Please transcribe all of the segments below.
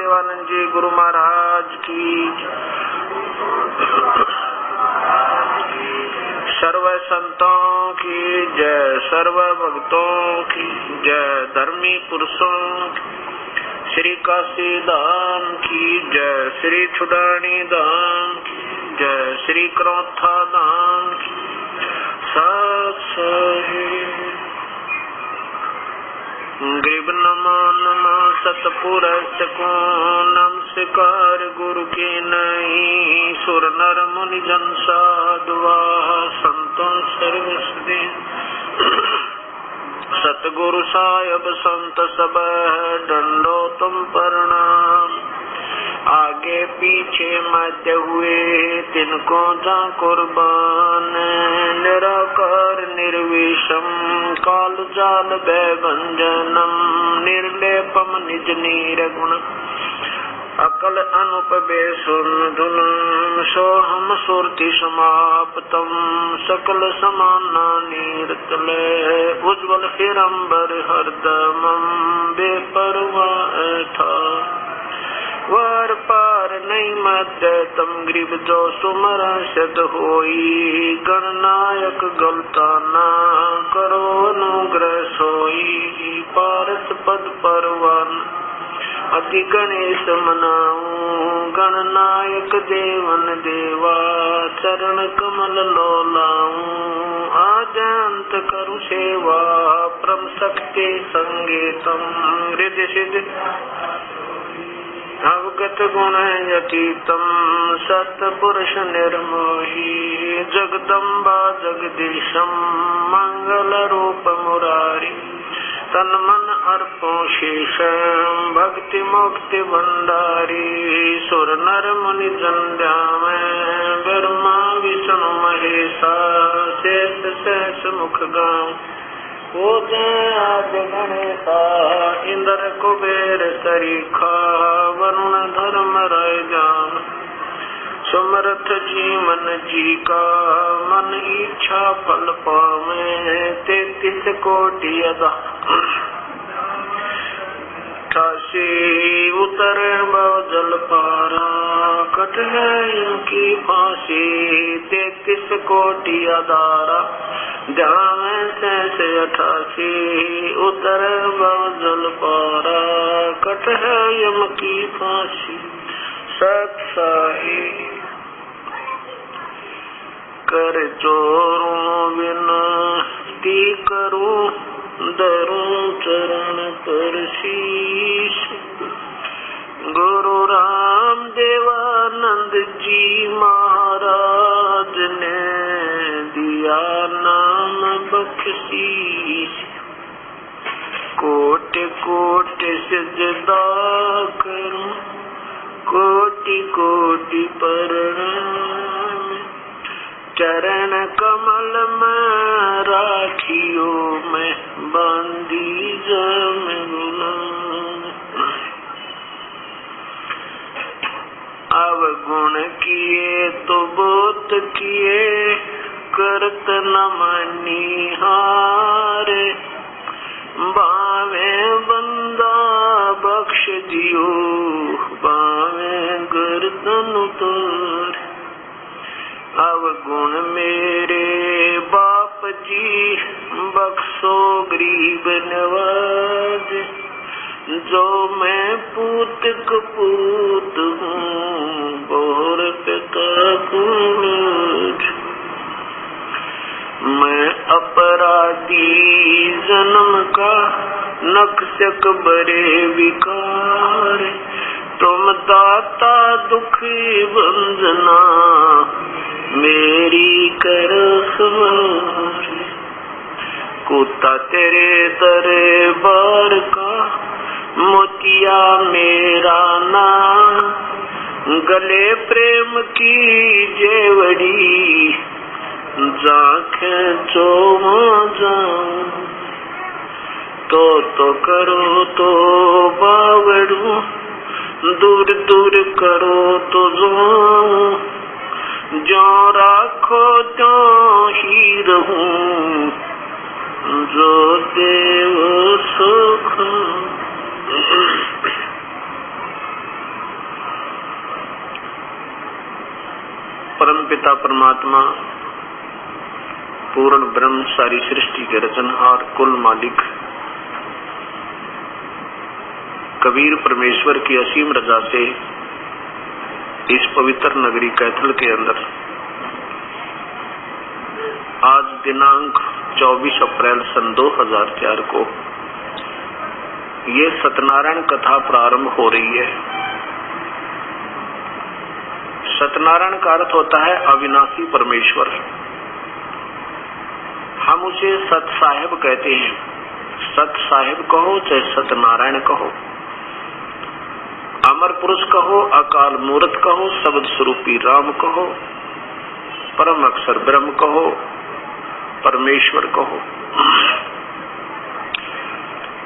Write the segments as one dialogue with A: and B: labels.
A: देवानंद जी गुरु महाराज की। सर्व संतों की जय, सर्व भक्तों की जय, धर्मी पुरुषों की, श्री काशी धाम की जय, श्री छुड़ानी धाम की जय, श्री क्रोथा धाम की सत सही। गरीब नमो नमो सतपुरुष को नमस्कार गुरु के नहीं, सुर नर मुनि जन साधुआ संतों सर्वसदे। सतगुरु साहिब संत सब डंडो तुम प्रणाम, आगे पीछे मध्य हुए तिनको जा कुर्बान। निराकार निर्विषम काल जाल भयभंजनम, निर्लेपम निज निर्गुण अकल अनुपबे सुनधुनम। सोहम सुरति समाप्तम सकल समाना नीरतले, उज्ज्वल हिरंबर हरदमम बेपरवाह था। वार पार नहीं मध्य तम गरीब जो सुमर सद होई, गणनायक गलता ना करो अनुग्रह सोई। पारस पद परवान अति गणेश मनाऊं, गणनायक देवन देवा चरण कमल लो लाऊं। आजंत करु सेवा परम शक्ति संगीतम, हृदय सिद्ध अवगत गुण यतीतम सतपुरुष निर्मोही। जगदम्बा जगदीशम मंगल रूप मुरारी, तन मन अर्पो शेष भक्ति मुक्ति भंडारी। सुर नर मुनि जन में ब्रह्मा विष्णु महेशा, शेष शेष मुख गाँव हो जय आदि गणेशा। इंद्र कुबेर सरीखा वरुण धर्म राय जान, समर्थ जीवन जी का मन इच्छा फल पावे। 33 कोटि अदा 88 उतर भव जल पारा, कट है इनकी फांसी। 33 कोटि अदारा ध्यान से 88 उतर भव जल पारा, कट है यम की फांसी सत साही। कर चोरों विनती करूं धरूं चरण पर शीश। गुरु राम देवानंद जी महाराज ने दिया नाम बख्शीश। कोटि कोटि सिजदा करूं कोटि कोटि प्रणाम। चरण कमल में राखियो में बांधी जमुना। अवगुण किए तो बहुत किए करत न मनिहारे। बावे बंदा बख्श दियो बावे गर्दन उतार। अवगुण मेरे बाप जी बख्शो गरीब नवाज। जो मैं पूत कपूत हूँ बोर पिता कुछ। मैं अपराधी जन्म का नक्शक बड़े विकार। तुम दाता दुखी बंजना मेरी करो सवार। कुत्ता तेरे दरबार का मोतिया मेरा नाम। गले प्रेम की जेवड़ी जाखें जो जाऊं। तो करो तो बावड़ू दूर दूर करो तो जाऊं। जो राखो तो ही रहूं जो देव सुख। पिता परमात्मा पूर्ण ब्रह्म सारी सृष्टि के रचनहार कुल मालिक कबीर परमेश्वर की असीम रजा से इस पवित्र नगरी कैथल के अंदर आज दिनांक 24 अप्रैल सन 2004 को ये सत्यनारायण कथा प्रारंभ हो रही है। सत्यनारायण का अर्थ होता है अविनाशी परमेश्वर। हम उसे सत साहेब कहते हैं। सत साहेब कहो चाहे सत्यनारायण कहो, अमर पुरुष कहो, अकाल मूर्त कहो, शब्द स्वरूपी राम कहो, परम अक्षर ब्रह्म कहो, परमेश्वर कहो,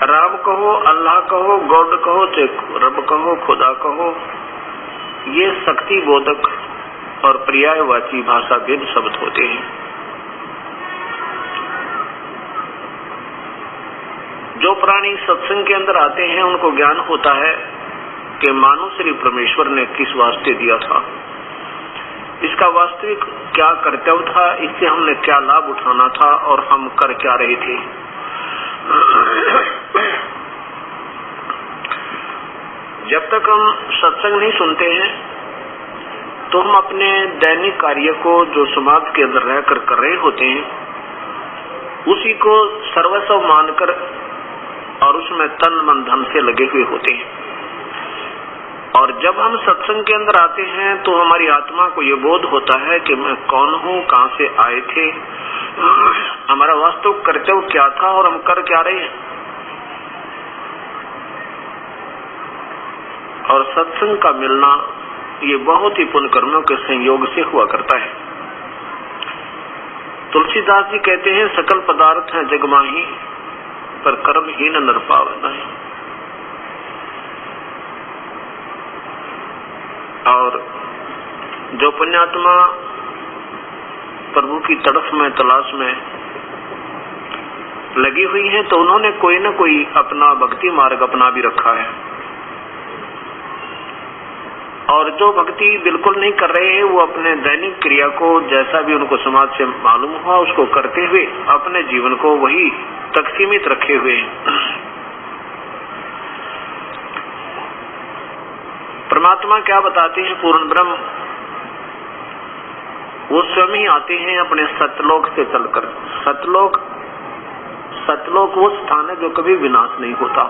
A: राम कहो, अल्लाह कहो, गॉड कहो, चाहे रब कहो, खुदा कहो, ये शक्ति बोधक और पर्यायवाची भाषा भेद शब्द होते हैं। जो प्राणी सत्संग के अंदर आते हैं उनको ज्ञान होता है कि मानो श्री परमेश्वर ने किस वास्ते दिया था, इसका वास्तविक क्या कर्तव्य था, इससे हमने क्या लाभ उठाना था और हम कर क्या रहे थे। जब तक हम सत्संग नहीं सुनते हैं तो हम अपने दैनिक कार्य को जो समाज के अंदर रहकर कर रहे होते हैं उसी को सर्वस्व मानकर और उसमें तन मन धन से लगे हुए होते हैं। और जब हम सत्संग के अंदर आते हैं तो हमारी आत्मा को ये बोध होता है कि मैं कौन हूँ, कहाँ से आए थे, हमारा वास्तविक कर्तव्य क्या था और हम कर क्या रहे हैं। और सत्संग का मिलना ये बहुत ही पुण्य कर्मों के संयोग से हुआ करता है। तुलसीदास जी कहते हैं सकल पदार्थ है जग माही पर कर्म ही न नर पावना है। और जो पुण्यात्मा प्रभु की तड़फ में तलाश में लगी हुई है तो उन्होंने कोई न कोई अपना भक्ति मार्ग अपना भी रखा है। और जो भक्ति बिल्कुल नहीं कर रहे हैं वो अपने दैनिक क्रिया को जैसा भी उनको समाज से मालूम हुआ उसको करते हुए अपने जीवन को वही तक सीमित रखे हुए हैं। परमात्मा क्या बताते हैं, पूर्ण ब्रह्म वो स्वयं ही आते हैं अपने सतलोक से चलकर। सतलोक वो स्थान है जो कभी विनाश नहीं होता।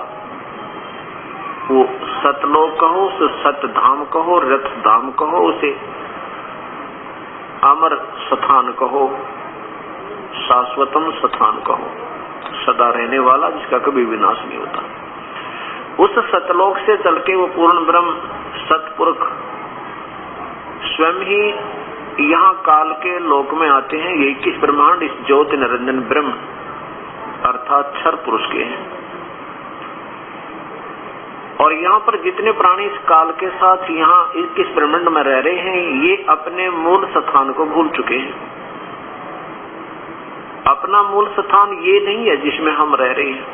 A: वो सतलोक कहो, उसे सतधाम कहो, रथ धाम कहो, उसे अमर स्थान कहो, शाश्वतम स्थान कहो, सदा रहने वाला जिसका कभी विनाश नहीं होता। उस सतलोक से चल के वो पूर्ण ब्रह्म सतपुरुष स्वयं ही यहाँ काल के लोक में आते हैं। ये 21 ब्रह्मांड इस ज्योति निरंजन ब्रह्म अर्थात क्षर पुरुष के हैं। और यहाँ पर जितने प्राणी इस काल के साथ यहाँ इस ब्रह्मांड में रह रहे हैं ये अपने मूल स्थान को भूल चुके हैं। अपना मूल स्थान ये नहीं है जिसमें हम रह रहे हैं।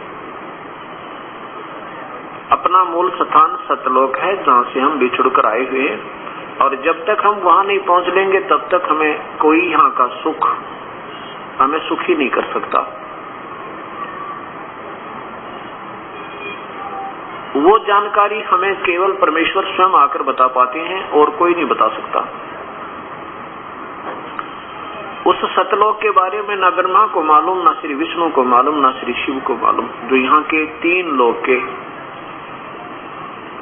A: अपना मूल स्थान सतलोक है जहाँ से हम बिछुड़ कर आए हुए हैं। और जब तक हम वहां नहीं पहुंच लेंगे तब तक हमें कोई यहाँ का सुख हमें सुखी नहीं कर सकता। वो जानकारी हमें केवल परमेश्वर स्वयं आकर बता पाते हैं और कोई नहीं बता सकता। उस सतलोक के बारे में न ब्रह्मा को मालूम, न श्री विष्णु को मालूम, न श्री शिव को मालूम, जो यहाँ के 3 लोक के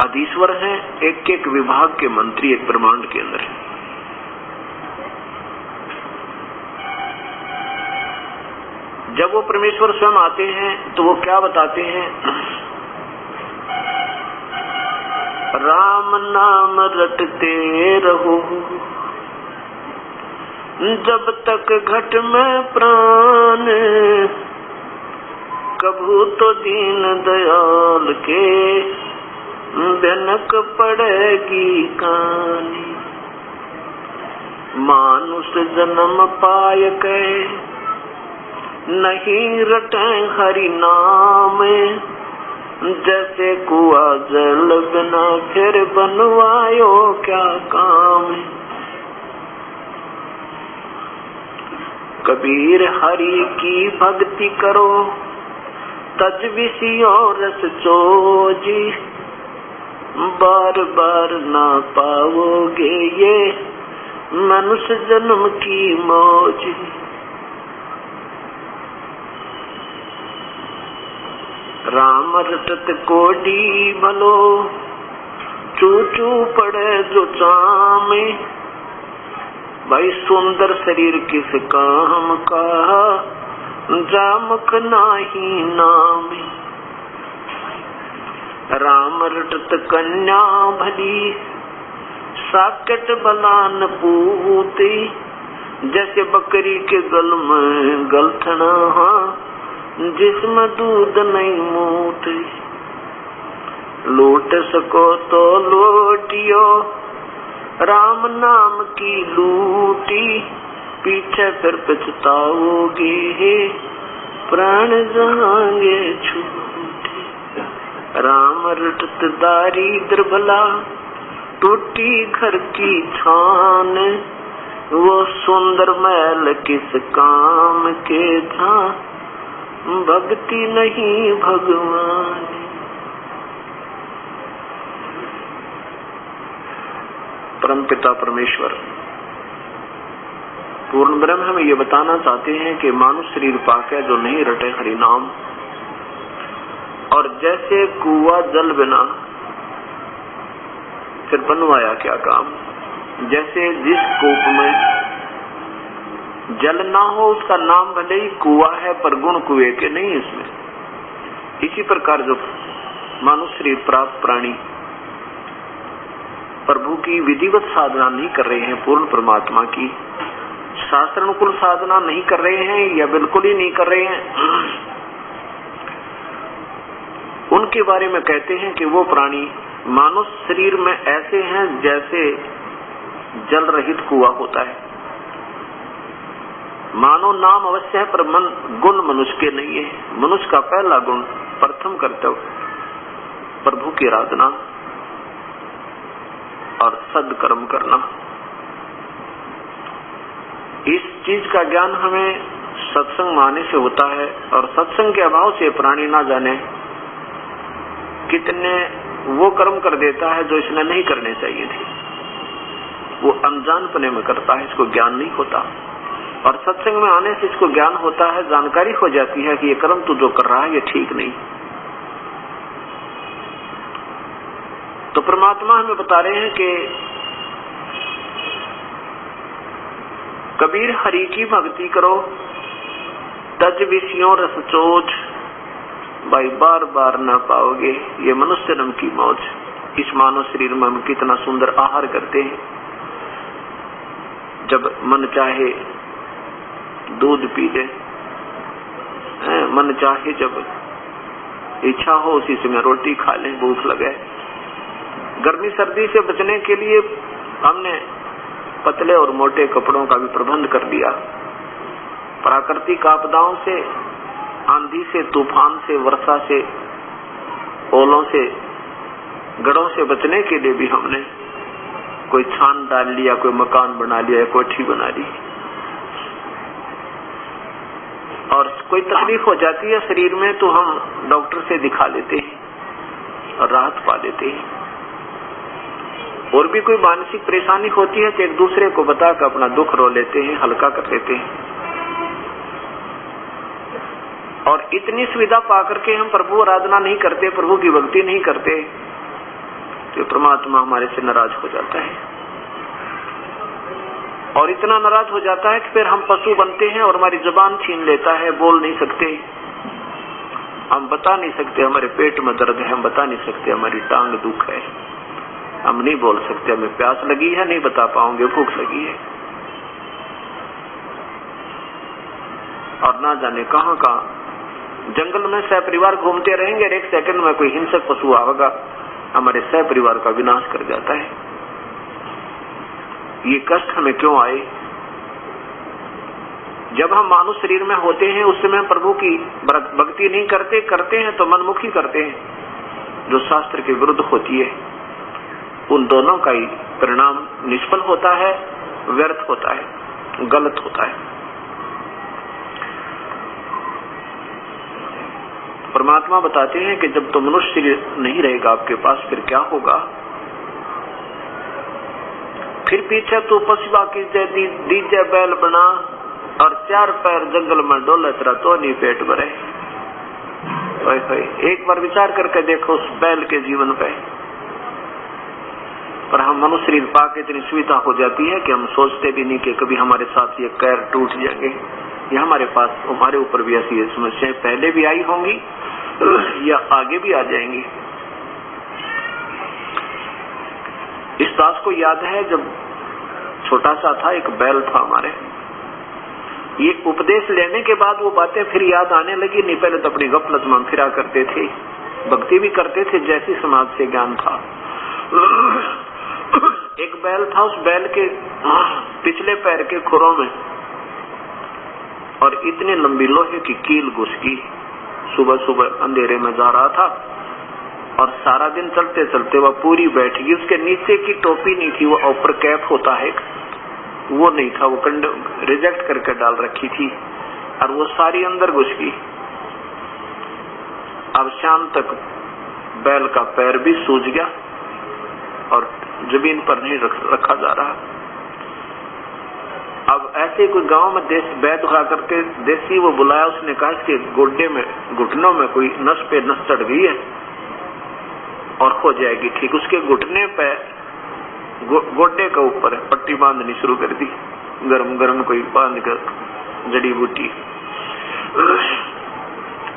A: अधीश्वर हैं, एक एक विभाग के मंत्री एक ब्रह्मांड के अंदर है। जब वो परमेश्वर स्वयं आते हैं तो वो क्या बताते हैं, राम नाम रटते रहो जब तक घट में प्राण, कभू तो दीन दयाल के भनक पड़ेगी कानी। मानुष जन्म पाय के नहीं रटे हरि नाम, जैसे कुआ जल बिना फिर बनवायो क्या काम। कबीर हरि की भक्ति करो, तज विषयों रस चोजी, बार बार ना पाओगे ये मनुष्य जन्म की मौज। राम रटत कोडी भलो, चू चू पड़े जो चामे, भाई सुंदर शरीर किस काम का, जामक नाही नामे। राम रटत कन्या भली, साकेत बलान पूती, जैसे बकरी के गल में गलथना, जिसमें दूध नहीं मूती। लूट सको तो लूटियो, राम नाम की लूटी, पीछे फिर पछताओगे, प्राण जाएंगे छूटे। राम रटत दारिद्र भला, टूटी घर की छान, वो सुंदर महल किस काम के था, भक्ति नहीं भगवान। परमपिता परमेश्वर पूर्ण ब्रह्म हमें ये बताना चाहते हैं कि मानुष शरीर पाके जो नहीं रटे हरि नाम, और जैसे कुआ जल बिना फिर बनवाया क्या काम। जैसे जिस कूप में जल ना हो उसका नाम भले ही कुआ है, पर गुण कुएं के नहीं इसमें। इसी प्रकार जो मानुष शरीर प्राप्त प्राणी प्रभु की विधिवत साधना नहीं कर रहे हैं, पूर्ण परमात्मा की शास्त्रानुकूल साधना नहीं कर रहे हैं या बिल्कुल ही नहीं कर रहे हैं, उनके बारे में कहते हैं कि वो प्राणी मानुष शरीर में ऐसे हैं जैसे जल रहित कुआ होता है। मानो नाम अवश्य है, पर मन गुण मनुष्य के नहीं है। मनुष्य का पहला गुण, प्रथम कर्तव्य प्रभु की आराधना और सदकर्म करना। इस चीज का ज्ञान हमें सत्संग माने से होता है, और सत्संग के अभाव से प्राणी ना जाने कितने वो कर्म कर देता है जो इसने नहीं करने चाहिए थे। वो अनजानपने में करता है, इसको ज्ञान नहीं होता। और सत्संग में आने से इसको ज्ञान होता है, जानकारी हो जाती है कि ये कर्म तू जो कर रहा है ये ठीक नहीं। तो परमात्मा हमें बता रहे हैं कि कबीर हरि की भक्ति करो, तज विषयों रस चोज, भाई बार बार ना पाओगे ये मनुष्य जन्म की मौज। इस मानव शरीर में हम कितना सुंदर आहार करते हैं। जब मन चाहे दूध पी ले, मन चाहे जब इच्छा हो उसी समय रोटी खा ले, भूख लगे। गर्मी सर्दी से बचने के लिए हमने पतले और मोटे कपड़ों का भी प्रबंध कर दिया। प्राकृतिक आपदाओं से, आंधी से, तूफान से, वर्षा से, ओलों से, गड़ों से बचने के लिए भी हमने कोई छान डाल लिया, कोई मकान बना लिया, कोठी बना ली। और कोई तकलीफ हो जाती है शरीर में तो हम डॉक्टर से दिखा लेते हैं और राहत पा लेते हैं। और भी कोई मानसिक परेशानी होती है तो एक दूसरे को बताकर अपना दुख रो लेते हैं, हल्का कर लेते हैं। और इतनी सुविधा पाकर के हम प्रभु आराधना नहीं करते, प्रभु की भक्ति नहीं करते, तो परमात्मा हमारे से नाराज हो जाता है। और इतना नाराज हो जाता है कि फिर हम पशु बनते हैं और हमारी जुबान छीन लेता है, बोल नहीं सकते, हम बता नहीं सकते हमारे पेट में दर्द है, हम बता नहीं सकते हमारी टांग दुख है, हम नहीं बोल सकते हमें प्यास लगी है, नहीं बता पाओगे भूख लगी है। और ना जाने कहां कहां जंगल में सह परिवार घूमते रहेंगे, एक सेकंड में कोई हिंसक पशु आएगा, हमारे सह परिवार का विनाश कर जाता है। ये कष्ट हमें क्यों आए? जब हम मानुष शरीर में होते हैं उस समय प्रभु की भक्ति नहीं करते, करते हैं तो मनमुखी करते हैं, जो शास्त्र के विरुद्ध होती है। उन दोनों का ही परिणाम निष्फल होता है, व्यर्थ होता है, गलत होता है। परमात्मा बताते हैं कि जब तो मनुष्य नहीं रहेगा आपके पास, फिर क्या होगा? फिर पीछे तू पशुआ की दीजे बैल बना और 4 पैर जंगल में डोले, तेरा तो नहीं पेट भरे। एक बार विचार करके देखो उस बैल के जीवन पे। पर हम मनुष्य शरीर पाके इतनी सुविधा हो जाती है कि हम सोचते भी नहीं कि कभी हमारे साथ ये पैर टूट जाएंगे, या हमारे ऊपर भी ऐसी समस्याएं पहले भी आई होंगी या आगे भी आ जाएंगी। इस दास को याद है जब छोटा सा था, एक बैल था हमारे, ये उपदेश लेने के बाद वो बातें फिर याद आने लगी। नहीं, पहले तो अपनी गफलत में फिरा करते थे, भक्ति भी करते थे जैसी समाज से ज्ञान था। एक बैल था, उस बैल के पिछले पैर के खुरों में और इतनी लंबी लोहे की कील घुस गई। सुबह सुबह अंधेरे में जा रहा था और सारा दिन चलते चलते वह पूरी बैठ गई। उसके नीचे की टोपी नहीं थी, वो ऊपर कैप होता है वो नहीं था, वो रिजेक्ट करके डाल रखी थी और वो सारी अंदर घुस गई। अब शाम तक बैल का पैर भी सूज गया और जमीन पर नहीं रखा जा रहा। अब ऐसे कोई गांव में वैद्य हुआ करके देसी वो बुलाया, उसने कहा इसके गोड्डे में, घुटनों में कोई नस पे नस चढ़ गई है और हो जाएगी ठीक। उसके घुटने पे गोड्डे के ऊपर पट्टी बांधनी शुरू कर दी, गरम गरम कोई बांध कर जड़ी बूटी,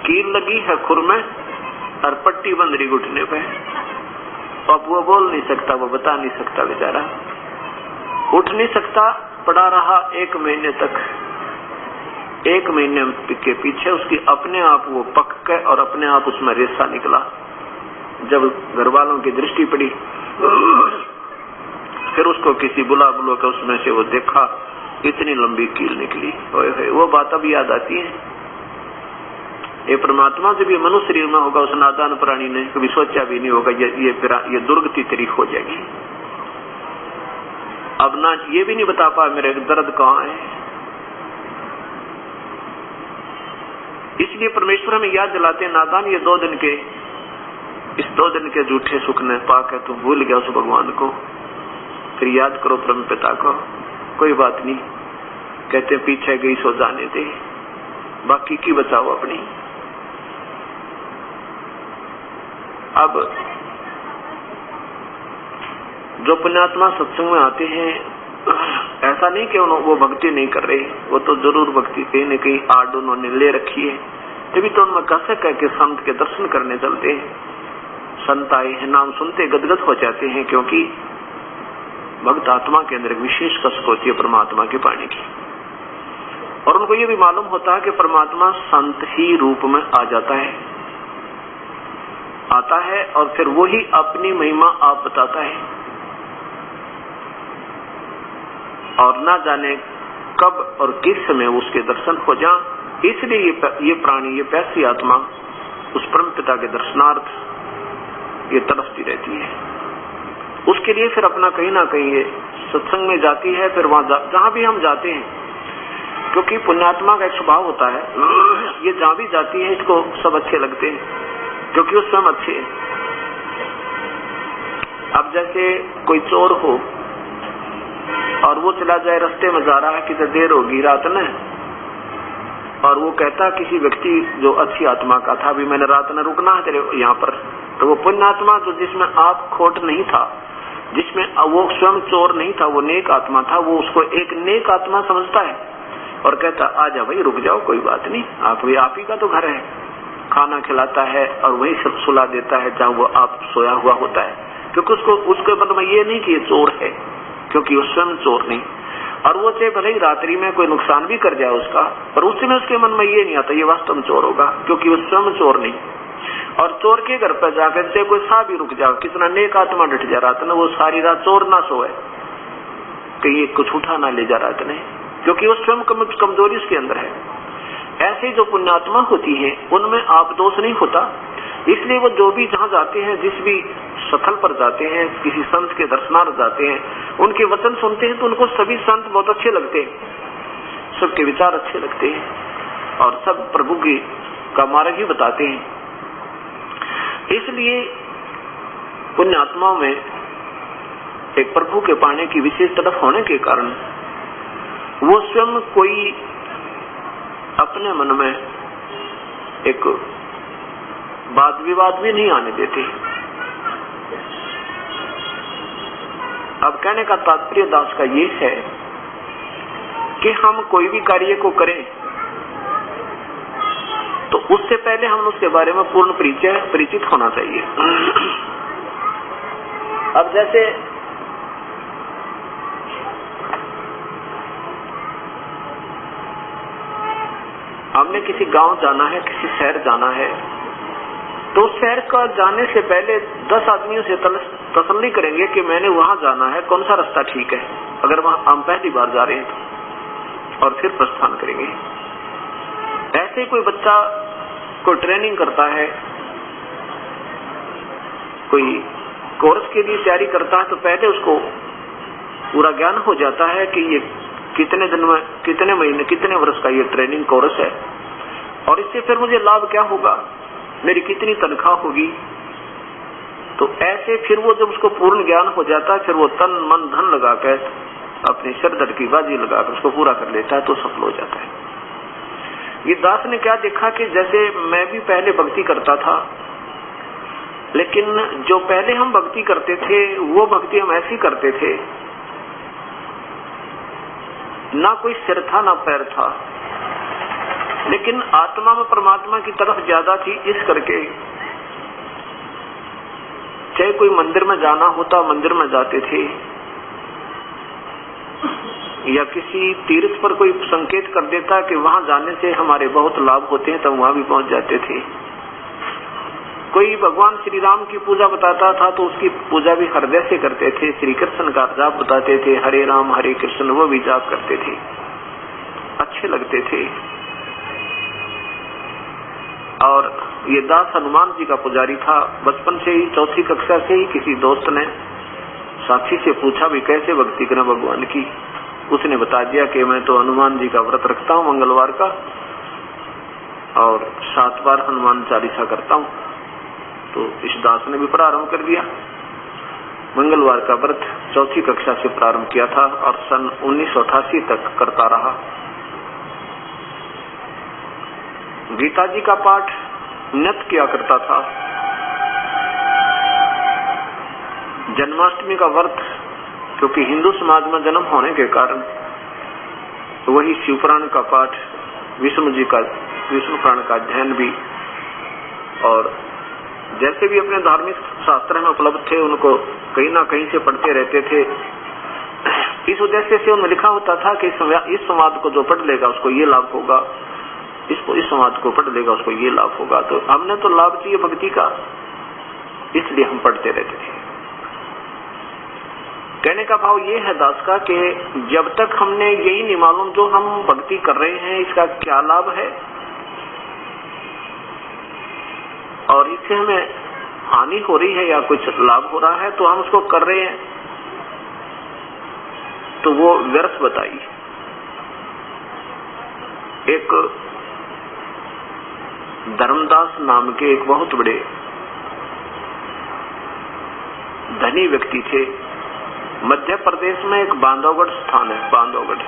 A: कील लगी है खुर में और पट्टी बंध रही घुटने पे। अब वो बोल नहीं सकता, वो बता नहीं सकता, बेचारा उठ नहीं सकता, पड़ा रहा 1 महीने तक। 1 महीने के पीछे उसकी अपने आप वो पक के और अपने आप उसमें रेशा निकला। जब घर वालों की दृष्टि पड़ी फिर उसको किसी बुला के उसमें से वो देखा, इतनी लंबी कील निकली। वो बात अब याद आती है। ये परमात्मा जब ये मनुष्य शरीर में होगा, उस नादान प्राणी ने कभी सोचा भी नहीं होगा ये दुर्गति तेरी हो जाएगी। अब ना ये भी नहीं बता पा मेरे दर्द कहाँ है। इसलिए परमेश्वर हमें याद दिलाते हैं, नादान ये 2 दिन के, इस 2 दिन के झूठे सुख ने पाकर तुम भूल गया उस भगवान को, फिर याद करो परम पिता को। कोई बात नहीं, कहते पीछे गई सो जाने दे, बाकी की बचाओ अपनी। अब जो पुण्यात्मा सत्संग में आते हैं, ऐसा नहीं कि वो भक्ति नहीं कर रहे, वो तो जरूर भक्ति कहीं न कहीं आड़ उन्होंने ले रखी है, तभी तो उनमें कैसे कह के संत के दर्शन करने चलते हैं। संत आए हैं, नाम सुनते गदगद हो जाते हैं, क्योंकि भक्त आत्मा के अंदर विशेष कसक होती है परमात्मा की पाने की। और उनको ये भी मालूम होता है कि परमात्मा संत ही रूप में आ आता है और फिर वो ही अपनी महिमा आप बताता है। और ना जाने कब और किस समय उसके दर्शन हो जाए, इसलिए ये प्राणी, ये पैसी आत्मा उस परम पिता के दर्शनार्थ ये तड़पती रहती है। उसके लिए फिर अपना कहीं ना कहीं ये सत्संग में जाती है। फिर वहां जहां भी हम जाते हैं, क्योंकि पुण्यात्मा का एक स्वभाव होता है, ये जहां भी जाती है इसको सब अच्छे लगते हैं, क्योंकि उस समय अच्छे हैं। अब जैसे कोई चोर हो और वो चला जाए, रास्ते में जा रहा है, कितनी देर होगी रात में, और वो कहता किसी व्यक्ति जो अच्छी आत्मा का था, अभी मैंने रात में रुकना है तेरे यहाँ पर, तो वो पुण्यात्मा जो जिसमें आप खोट नहीं था, जिसमें वो स्वयं चोर नहीं था, वो नेक आत्मा था, वो उसको एक नेक आत्मा समझता है और कहता आजा भाई रुक जाओ, कोई बात नहीं, आप ही का तो घर है। खाना खिलाता है और वही सब सुला देता है जहाँ वो आप सोया हुआ होता है, क्योंकि उसके मन में ये नहीं कि ये चोर है, क्योंकि वो स्वयं चोर नहीं। और वो चाहे भले ही रात्रि में कोई नुकसान भी कर जाए उसका, पर उसमें उसके मन में ये नहीं आता ये वास्तव में चोर होगा, क्योंकि वो स्वयं चोर नहीं। और चोर के घर पर जाकर चाहे कोई सा भी रुक जाओ, कितना नेक आत्मा डट जा रात में, वो सारी रात चोर ना सोए, कहीं कुछ उठा ना ले जा रात में, क्योंकि वो स्वयं कमजोरी उसके अंदर है। ऐसे जो पुण्यात्मा होती है उनमें आप दोष नहीं होता, इसलिए वो जो भी जहाँ जाते हैं, जिस भी स्थल पर जाते हैं, किसी संत के दर्शनार्थ जाते हैं, उनके वचन सुनते हैं तो उनको सभी संत बहुत अच्छे लगते हैं, सबके विचार अच्छे लगते हैं और सब प्रभु की का मार्ग ही बताते हैं। इसलिए पुण्यात्माओं में एक प्रभु के पाने की विशेष तरफ होने के कारण वो स्वयं कोई अपने मन में एक वाद विवाद भी नहीं आने देते। अब कहने का तात्पर्य दास का ये है कि हम कोई भी कार्य को करें तो उससे पहले हम उसके बारे में पूर्ण परिचित होना चाहिए। अब जैसे हमने किसी गांव जाना है, किसी शहर जाना है, तो शहर का जाने से पहले 10 आदमियों से तसल्ली करेंगे कि मैंने वहां जाना है, कौन सा रास्ता ठीक है, अगर वहां हम पहली बार जा रहे हैं तो, और फिर प्रस्थान करेंगे। ऐसे कोई बच्चा कोई ट्रेनिंग करता है, कोई कोर्स के लिए तैयारी करता है, तो पहले उसको पूरा ज्ञान हो जाता है कि ये कितने दिन में, कितने महीने, कितने वर्ष का ये ट्रेनिंग कोर्स है, और इससे फिर मुझे लाभ क्या होगा, मेरी कितनी तनख्वाह होगी। तो ऐसे फिर वो जब उसको पूर्ण ज्ञान हो जाता है, फिर वो तन मन धन लगाकर अपनी सिरदर्द की बाजी लगाकर उसको पूरा कर लेता है, तो सफल हो जाता है। ये दास ने क्या देखा कि जैसे मैं भी पहले भक्ति करता था, लेकिन जो पहले हम भक्ति करते थे वो भक्ति हम ऐसी करते थे, ना कोई सिर था ना पैर था, लेकिन आत्मा में परमात्मा की तरफ ज्यादा थी। इस करके चाहे कोई मंदिर में जाना होता मंदिर में जाते थे, या किसी तीर्थ पर कोई संकेत कर देता कि वहां जाने से हमारे बहुत लाभ होते हैं, तब वहां भी पहुंच जाते थे। कोई भगवान श्री राम की पूजा बताता था तो उसकी पूजा भी हृदय से करते थे। श्री कृष्ण का जाप बताते थे, हरे राम हरे कृष्ण, वो भी जाप करते थे, अच्छे लगते थे। और ये दास हनुमान जी का पुजारी था। बचपन से ही, चौथी कक्षा से ही किसी दोस्त ने साथी से पूछा भी कैसे भक्ति करें भगवान की। उसने बता दिया कि मैं तो हनुमान जी का व्रत रखता हूँ मंगलवार का, और 7 बार हनुमान चालीसा करता हूँ। तो इस दास ने भी प्रारंभ कर दिया। मंगलवार का व्रत चौथी कक्षा से प्रारंभ किया था और सन 1988 तक करता रहा। गीता जी का पाठ नित्य किया करता था। जन्माष्टमी का व्रत, क्योंकि हिंदू समाज में जन्म होने के कारण वही शिवपुराण का पाठ, विष्णु पुराण का अध्ययन भी, और जैसे भी अपने धार्मिक शास्त्र में उपलब्ध थे उनको कहीं ना कहीं से पढ़ते रहते थे। इस उद्देश्य से उन्हें लिखा होता था कि इस संवाद को जो पढ़ लेगा उसको ये लाभ होगा, इस संवाद को पढ़ लेगा उसको ये लाभ होगा। तो हमने तो लाभ चाहिए भक्ति का, इसलिए हम पढ़ते रहते थे। कहने का भाव ये है दास का कि जब तक हमने यही नहीं मालूम जो हम भक्ति कर रहे हैं इसका क्या लाभ है और इससे हमें हानि हो रही है या कुछ लाभ हो रहा है, तो हम उसको कर रहे हैं तो वो व्यर्थ बताइए। एक धर्मदास नाम के एक बहुत बड़े धनी व्यक्ति थे। मध्य प्रदेश में एक बांधवगढ़ स्थान है, बांधवगढ़,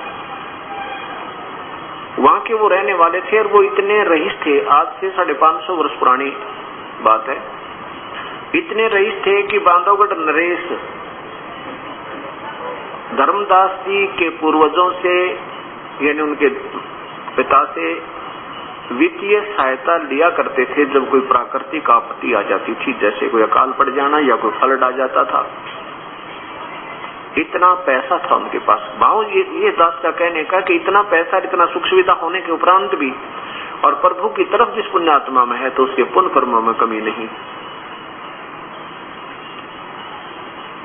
A: वहां के वो रहने वाले थे। और वो इतने रईस थे, आज से 550 वर्ष पुरानी बात है, इतने रईस थे कि बांधवगढ़ नरेश धर्मदास जी के पूर्वजों से, यानी उनके पिता से वित्तीय सहायता लिया करते थे जब कोई प्राकृतिक आपत्ति आ जाती थी, जैसे कोई अकाल पड़ जाना या कोई फ्लड आ जाता था। इतना पैसा था उनके पास। भाव ये दास का कहने का कि इतना पैसा, इतना सुख सुविधा होने के उपरांत भी और प्रभु की तरफ जिस पुण्यात्मा में है तो उसके पुण्य कर्मों में कमी नहीं।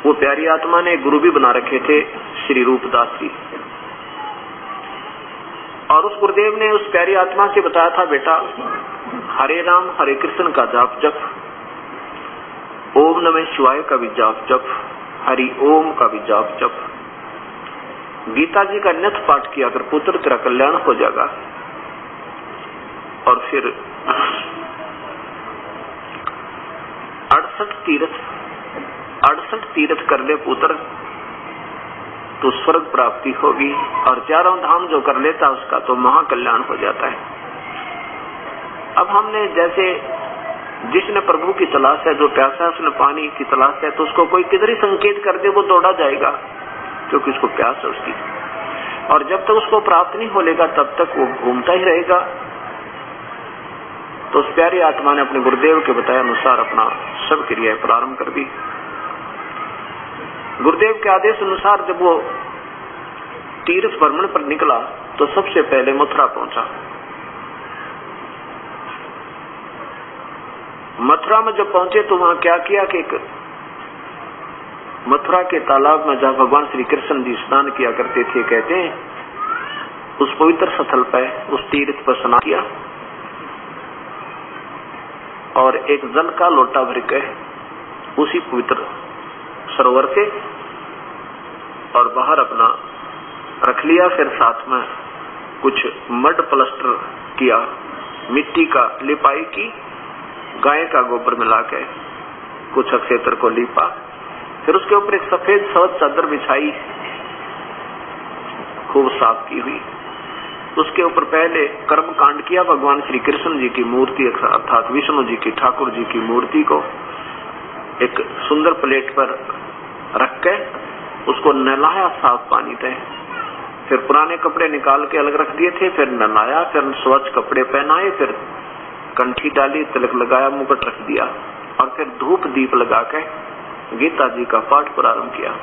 A: वो प्यारी आत्मा ने गुरु भी बना रखे थे, श्री रूपदास जी, और उस गुरुदेव ने उस प्यारी आत्मा से बताया था, बेटा हरे राम हरे कृष्ण का जाप जप, ओम नमः शिवाय का भी जाप जप, हरि ओम का भी जाप जप, गीता जी का नित्य पाठ किया कर पुत्र तेरा कल्याण हो जाएगा। और फिर 68 तीर्थ कर ले पुत्र तो स्वर्ग प्राप्ति होगी, और 4 धाम जो कर लेता उसका तो महाकल्याण हो जाता है। अब हमने जैसे जिसने प्रभु की तलाश है, जो प्यासा है उसने पानी की तलाश है, तो उसको कोई किधर ही संकेत कर दे वो दौड़ा जाएगा, क्योंकि उसको प्यास है उसकी। और जब तक उसको प्राप्त नहीं हो लेगा तब तक वो घूमता ही रहेगा। तो उस प्यारी आत्मा ने अपने गुरुदेव के बताए अनुसार अपना सब क्रियाएं प्रारंभ कर दी। गुरुदेव के आदेश अनुसार जब वो तीर्थ भ्रमण पर निकला तो सबसे पहले मथुरा पहुंचा। मथुरा में जब पहुंचे तो वहां क्या किया कि मथुरा के तालाब में जहां भगवान श्री कृष्ण जी स्नान किया करते थे, कहते हैं उस पवित्र स्थल पर, उस तीर्थ पर स्नान किया और एक जल का लोटा भर के उसी पवित्र सरोवर से और बाहर अपना रख लिया। फिर साथ में कुछ मड प्लास्टर किया, मिट्टी का लिपाई की, गाय का गोबर मिला के कुछ क्षेत्र को लीपा। फिर उसके ऊपर एक सफेद सवत चादर बिछाई, खूब साफ की हुई। उसके ऊपर पहले कर्म कांड किया। भगवान श्री कृष्ण जी की मूर्ति अर्थात विष्णु जी की, ठाकुर जी की मूर्ति को एक सुंदर प्लेट पर रख के उसको नहलाया साफ पानी से। फिर पुराने कपड़े निकाल के अलग रख दिए थे, फिर नहलाया, फिर स्वच्छ कपड़े पहनाए, फिर कंठी डाली, तिलक लगाया, मुकुट रख दिया और फिर धूप दीप लगा के गीता जी का पाठ प्रारंभ किया।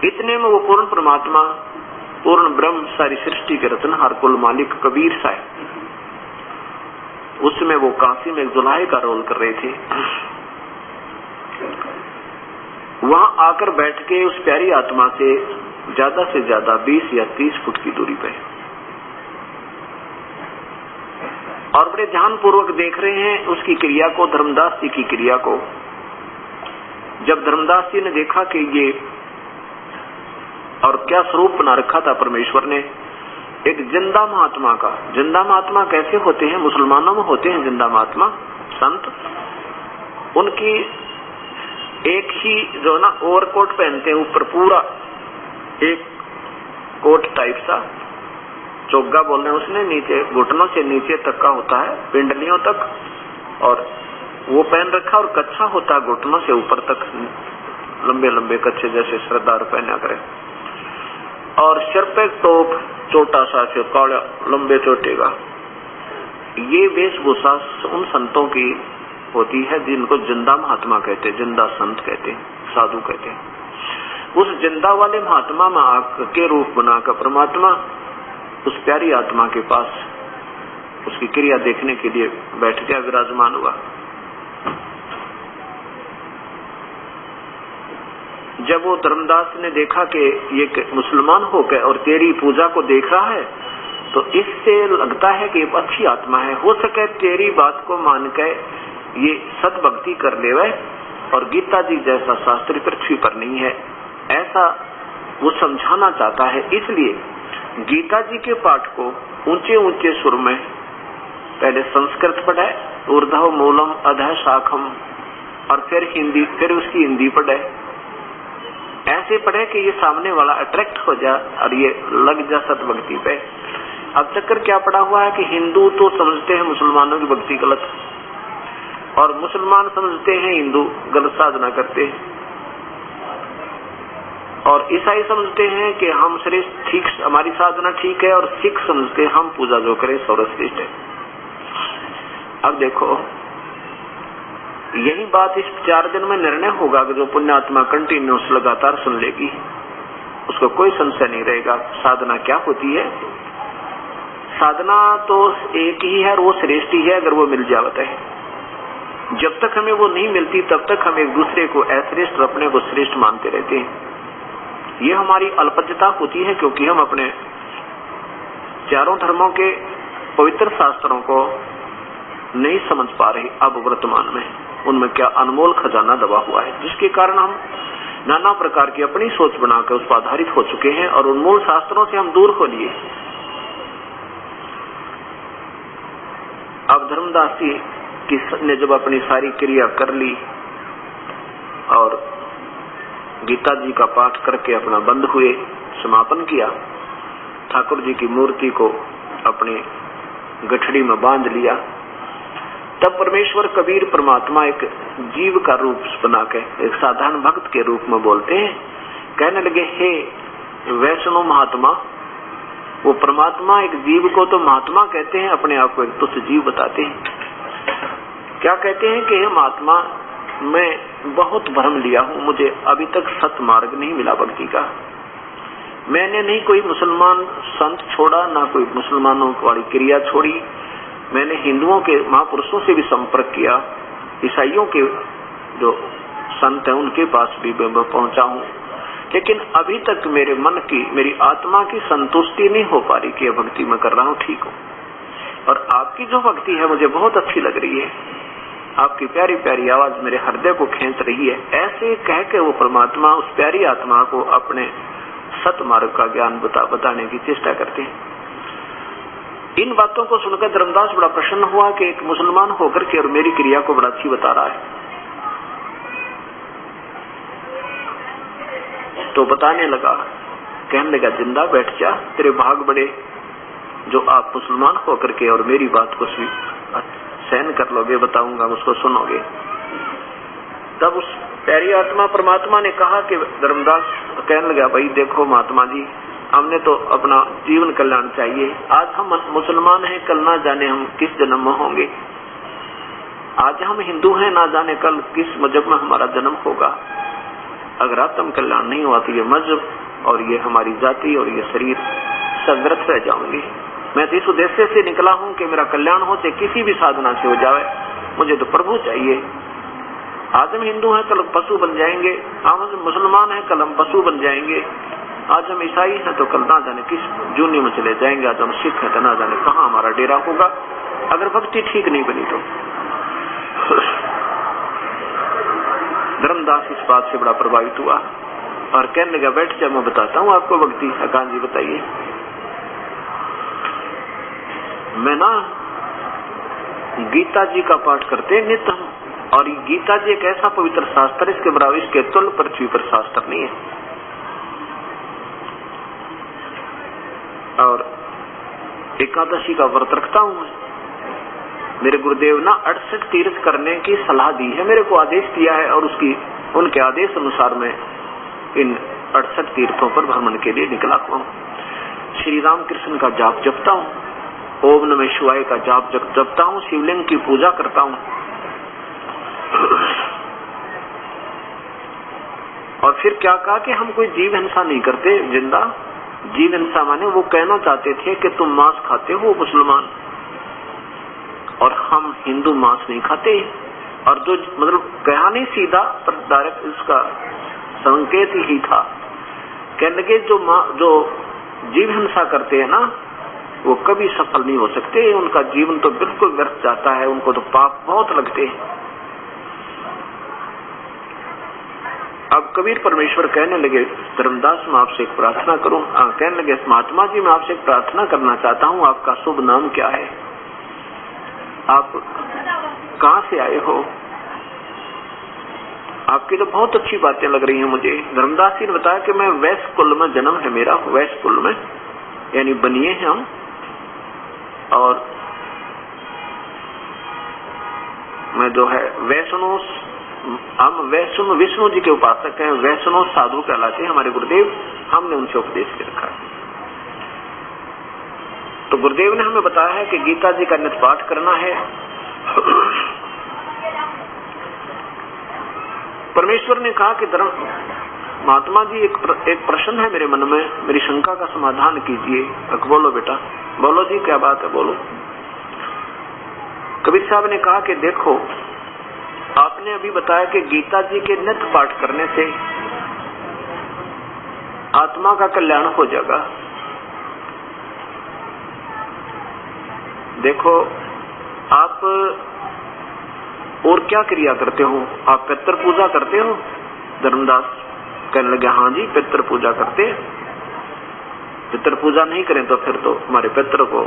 A: इतने में वो पूर्ण परमात्मा, पूर्ण ब्रह्म, सारी सृष्टि के रचनहार, कुल मालिक कबीर साहब, उसमें वो काशी में एक जुलाहे का रोल कर रहे थे। वहां आकर बैठ के उस प्यारी आत्मा से ज्यादा 20 या 30 फुट की दूरी पे और बड़े ध्यान पूर्वक देख रहे हैं उसकी क्रिया को, धर्मदास जी की क्रिया को। जब धर्मदास जी ने देखा कि ये और क्या स्वरूप बना रखा था परमेश्वर ने, एक जिंदा महात्मा का। जिंदा महात्मा कैसे होते हैं? मुसलमानों में होते हैं जिंदा महात्मा संत। उनकी एक ही जो ना ओवरकोट पहनते हैं, ऊपर पूरा एक कोट टाइप सा, चोगा बोलने उसने, नीचे घुटनों से नीचे तक का होता है, पिंडलियों तक, और वो पहन रखा, और कच्चा होता है घुटनों से ऊपर तक, लंबे लंबे कच्चे जैसे सरदार पहना करे, और सिर पे टोप छोटा सा से काला लंबे चोटे का। ये वेशभूषा उन संतों की होती है जिनको जिंदा महात्मा कहते हैं, जिंदा संत कहते हैं, साधु कहते हैं। उस जिंदा वाले महात्मा में के रूप बनाकर परमात्मा उस प्यारी आत्मा के पास उसकी क्रिया देखने के लिए बैठ गया, विराजमान हुआ। जब वो धर्मदास ने देखा कि ये मुसलमान होकर और तेरी पूजा को देख रहा है, तो इससे लगता है कि अच्छी आत्मा है, हो सके तेरी बात को मान के ये सत भक्ति कर लेवे, और गीता जी जैसा शास्त्री पृथ्वी पर नहीं है, ऐसा वो समझाना चाहता है। इसलिए गीता जी के पाठ को ऊंचे ऊंचे सुर में पहले संस्कृत पढ़े, ऊर्ध्व मूलम अधः शाखम, और फिर हिंदी, फिर उसकी हिंदी पढ़े। ऐसे पढ़े कि ये सामने वाला अट्रैक्ट हो जाए और ये लग जा सत भक्ति पे। अब चक्कर क्या पड़ा हुआ है कि हिंदू तो समझते हैं मुसलमानों की भक्ति गलत, और मुसलमान समझते हैं हिंदू गलत साधना करते हैं, और ईसाई समझते हैं कि हम श्रेष्ठ, ठीक, हमारी साधना ठीक है, और सिख समझते हैं हम पूजा जो करें सर्वश्रेष्ठ है। अब देखो, यही बात इस 4 दिन में निर्णय होगा कि जो पुण्यात्मा कंटिन्यूस लगातार सुन लेगी उसको कोई संशय नहीं रहेगा साधना क्या होती है। साधना तो एक ही है और वो श्रेष्ठ ही है अगर वो मिल जाता है। जब तक हमें वो नहीं मिलती तब तक हम एक दूसरे को अश्रेष्ठ, अपने को श्रेष्ठ मानते रहते हैं। ये हमारी अल्पज्ञता होती है क्योंकि हम अपने चारों धर्मों के पवित्र शास्त्रों को नहीं समझ पा रहे। अब वर्तमान में उनमें क्या अनमोल खजाना दबा हुआ है, जिसके कारण हम नाना प्रकार की अपनी सोच बनाकर उस पर आधारित हो चुके हैं और उन मूल शास्त्रों से हम दूर हो लिए। अब धर्मदास जी ने जब अपनी सारी क्रिया कर ली और गीता जी का पाठ करके अपना बंद हुए, समापन किया। ठाकुर जी की मूर्ति को अपने गठड़ी में बांध लिया। तब परमेश्वर कबीर परमात्मा एक जीव का रूप बना के एक साधारण भक्त के रूप में बोलते हैं। कहने लगे, हे वैष्णव महात्मा, वो परमात्मा एक जीव को तो महात्मा कहते हैं, अपने आप को एक तुच्छ जीव बताते हैं। क्या कहते हैं कि हे महात्मा, मैं बहुत भ्रम लिया हूं, मुझे अभी तक सत मार्ग नहीं मिला भक्ति का। मैंने नहीं कोई मुसलमान संत छोड़ा, ना कोई मुसलमानों वाली क्रिया छोड़ी। मैंने हिंदुओं के महापुरुषों से भी संपर्क किया, ईसाइयों के जो संत हैं उनके पास भी मैं पहुंचा हूं, लेकिन अभी तक मेरे मन की, मेरी आत्मा की संतुष्टि नहीं हो पा रही कि भक्ति मैं कर रहा हूं, ठीक हूं। और आपकी जो भक्ति है मुझे बहुत अच्छी लग रही है, आपकी प्यारी प्यारी आवाज मेरे हृदय को खींच रही है। ऐसे कह के वो परमात्मा उस प्यारी आत्मा को अपने सत मार्ग का ज्ञान बताने की चेष्टा करते हैं। इन बातों को सुनकर धर्मदास बड़ा प्रसन्न हुआ कि एक मुसलमान होकर के और मेरी क्रिया को बड़ा अच्छी बता रहा है। तो बताने लगा, कहने लगा, जिंदा बैठ जा, तेरे भाग बड़े जो आप मुसलमान होकर के और मेरी बात को सहन कर लोगे, बताऊंगा, उसको सुनोगे। तब उस प्यारी आत्मा परमात्मा ने कहा कि धर्मदास कहने लगा, भाई देखो महात्मा जी, हमने तो अपना जीवन कल्याण चाहिए। आज हम मुसलमान हैं, कल ना जाने हम किस जन्म में होंगे। आज हम हिंदू हैं, ना जाने कल किस मजहब में हमारा जन्म होगा। अगर आत्म कल्याण नहीं हुआ तो ये मजहब और ये हमारी जाति और ये शरीर सब व्यर्थ रह जाओगे। मैं तो इस उद्देश्य से निकला हूं कि मेरा कल्याण हो, चाहे किसी भी साधना से हो जाए, मुझे तो प्रभु चाहिए। आज हम हिंदू हैं, कल पशु बन जाएंगे। आज हम मुसलमान हैं, कल हम पशु बन जाएंगे। आज हम ईसाई हैं तो कल ना जाने किस जूनी में चले जाएंगे। आज हम सिख हैं तो ना जाने कहाँ हमारा डेरा होगा, अगर भक्ति ठीक नहीं बनी तो। धर्मदास इस बात से बड़ा प्रभावित हुआ और कहने लगा, बैठ जा, मैं बताता हूँ आपको भक्ति। कान जी बताइए। मैं ना गीता जी का पाठ करते नित्य हूँ, और गीता जी एक ऐसा पवित्र शास्त्र, इसके बराबर इसके तुल्य पृथ्वी पर शास्त्र नहीं है। और एकादशी का व्रत रखता हूँ। मेरे गुरुदेव ना 68 तीर्थ करने की सलाह दी है, मेरे को आदेश दिया है, और उनके आदेश अनुसार मैं इन 68 तीर्थों पर भ्रमण के लिए निकला हुआ हूँ। श्री राम कृष्ण का जाप जपता हूँ, ओम नमः शिवाय का जाप जपता हूँ, शिवलिंग की पूजा करता हूँ। और फिर क्या कहा कि हम कोई जीव हिंसा नहीं करते। जिंदा जीव हिंसा माने वो कहना चाहते थे कि तुम मांस खाते हो मुसलमान, और हम हिंदू मांस नहीं खाते। और जो मतलब कहा नहीं सीधा, पर डायरेक्ट इसका संकेत ही था। कहने लगे, जो जीव हिंसा करते हैं ना, वो कभी सफल नहीं हो सकते, उनका जीवन तो बिल्कुल व्यर्थ जाता है, उनको तो पाप बहुत लगते हैं। अब कबीर परमेश्वर कहने लगे, धर्मदास मैं आपसे एक प्रार्थना करूं। कहने लगे, महात्मा जी मैं आपसे एक प्रार्थना करना चाहता हूं, आपका शुभ नाम क्या है, आप कहां से आए हो? आपकी तो बहुत अच्छी बातें लग रही हैं मुझे। धर्मदास जी ने बताया कि मैं वैश्य कुल में जन्म है मेरा, वैश्य कुल में, यानी बनिए हैं हम, और मैं जो है वैष्णव, हम वैष्णव विष्णु जी के उपासक हैं, वैष्णव साधु कहलाते हैं हमारे गुरुदेव, हमने उनसे उपदेश के रखा है। तो गुरुदेव ने हमें बताया है कि गीता जी का नित्य पाठ करना है। परमेश्वर ने कहा कि महात्मा जी एक प्रश्न है मेरे मन में, मेरी शंका का समाधान कीजिए। बोलो बेटा, बोलो जी, क्या बात है, बोलो। कबीर साहब ने कहा कि देखो, आपने अभी बताया कि गीता जी के नित्य पाठ करने से आत्मा का कल्याण हो जाएगा। देखो, आप और क्या क्रिया करते हो? आप पितृ पूजा करते हो? धर्मदास कहने लगे, हाँ जी पितृ पूजा करते हैं। पितृ पूजा नहीं करें तो फिर तो हमारे पितृ को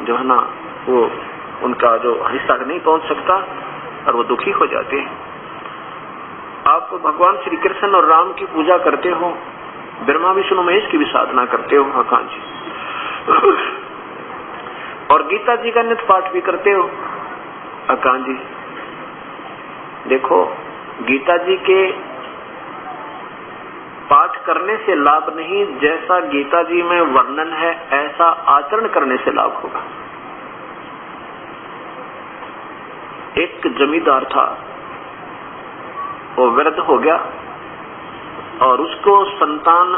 A: जो है ना, वो उनका जो हिस्सा नहीं पहुंच सकता और वो दुखी हो जाते हैं। आप भगवान श्री कृष्ण और राम की पूजा करते हो, ब्रह्मा विष्णु महेश की भी साधना करते हो। हाँ कान जी। और गीता जी का नित्य पाठ भी करते हो। अकान जी देखो, गीता जी के पाठ करने से लाभ नहीं, जैसा गीता जी में वर्णन है ऐसा आचरण करने से लाभ होगा। एक जमींदार था, वो वृद्ध हो गया और उसको संतान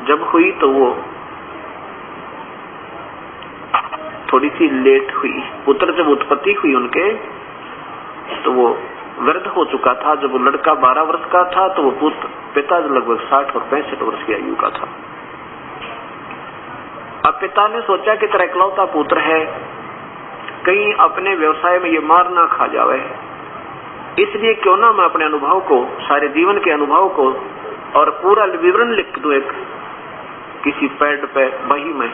A: जब हुई तो वो थोड़ी सी लेट हुई। पुत्र जब उत्पत्ति हुई उनके तो वो वृद्ध हो चुका था। जब वो लड़का 12 वर्ष का था तो वो पिता लगभग 60 और 65 वर्ष की आयु का था। अब पिता ने सोचा कि तेरा इकलौता पुत्र है, कहीं अपने व्यवसाय में ये मार ना खा जावे, इसलिए क्यों ना मैं अपने अनुभव को, सारे जीवन के अनुभव को और पूरा विवरण लिख दूं एक किसी पैड पे बही में।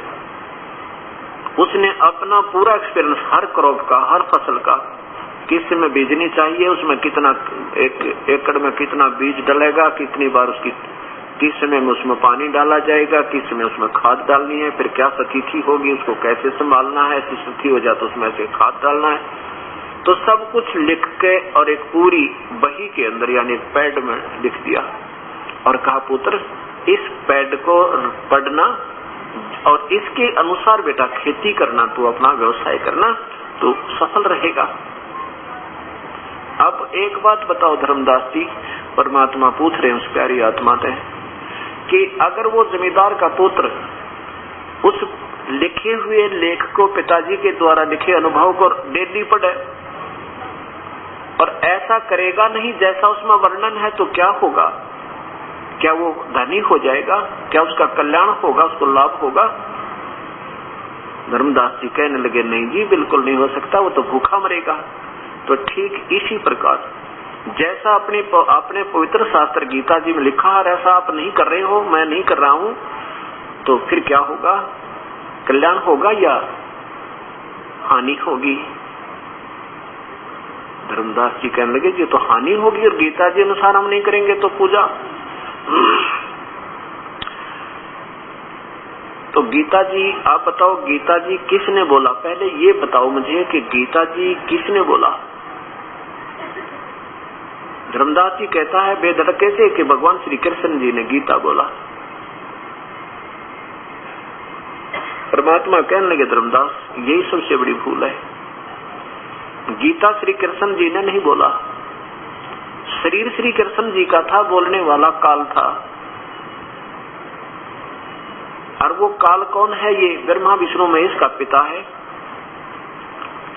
A: उसने अपना पूरा एक्सपीरियंस हर क्रॉप का, हर फसल का, किस में बीजनी चाहिए, उसमें कितना, एक एकड़ में कितना बीज डलेगा, कितनी बार उसकी, किस समय में उसमें पानी डाला जाएगा, किस समय उसमें खाद डालनी है, फिर क्या स्थिति होगी, उसको कैसे संभालना है, ऐसी स्थिति हो जाए तो उसमें ऐसे खाद डालना है। तो सब कुछ लिख के और एक पूरी बही के अंदर यानी पैड में लिख दिया और कहा पुत्र इस पैड को पढ़ना और इसके अनुसार बेटा खेती करना, तू अपना व्यवसाय करना, तो सफल रहेगा। अब एक बात बताओ धर्मदास जी, परमात्मा पूछ रहे हैं उस प्यारी आत्मा से कि अगर वो जमींदार का पुत्र उस लिखे हुए लेख को, पिताजी के द्वारा लिखे अनुभव को डेली पढ़े और ऐसा करेगा नहीं जैसा उसमें वर्णन है, तो क्या होगा? क्या वो धनी हो जाएगा? क्या उसका कल्याण होगा, उसको लाभ होगा? धर्मदास जी कहने लगे नहीं जी, बिल्कुल नहीं हो सकता, वो तो भूखा मरेगा। तो ठीक इसी प्रकार जैसा अपने पवित्र शास्त्र गीता जी में लिखा है ऐसा आप नहीं कर रहे हो, मैं नहीं कर रहा हूं, तो फिर क्या होगा? कल्याण होगा या हानि होगी? धर्मदास जी कहने लगे जी तो हानि होगी, और गीता जी अनुसार हम नहीं करेंगे तो पूजा। तो गीता जी, आप बताओ गीता जी किसने बोला? पहले ये बताओ मुझे कि गीता जी किसने बोला? धर्मदास जी कहता है बेधड़के से कि भगवान श्री कृष्ण जी ने गीता बोला। परमात्मा कहने लगे धर्मदास यही सबसे बड़ी भूल है, गीता श्री कृष्ण जी ने नहीं बोला, शरीर श्री कृष्ण जी का था, बोलने वाला काल था। और वो काल कौन है? ये ब्रह्मा विष्णु महेश का पिता है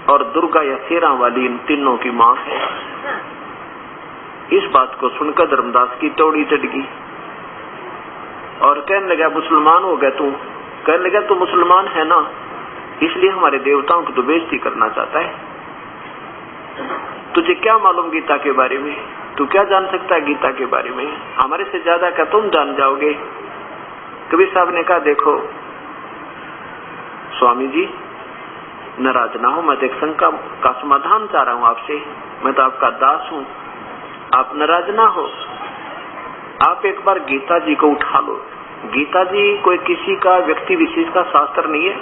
A: और दुर्गा या शेरा वाली इन तीनों की मां है। इस बात को सुनकर धर्मदास की तोड़ी चढ़ गई और कहने लगा मुसलमान हो गया तू? कहने लगा तू मुसलमान है ना, इसलिए हमारे देवताओं की तो बेइज्जती करना चाहता है। तुझे क्या मालूम गीता के बारे में? तू क्या जान सकता है गीता के बारे में? हमारे से ज्यादा क्या तुम जान जाओगे? कबीर साहब ने कहा देखो स्वामी जी नाराज ना हो, मैं तो एक शंका का समाधान चाह रहा हूं आपसे, मैं तो आपका दास हूं, आप नाराज ना हो। आप एक बार गीता जी को उठा लो। गीता जी कोई किसी का व्यक्ति विशेष का शास्त्र नहीं है,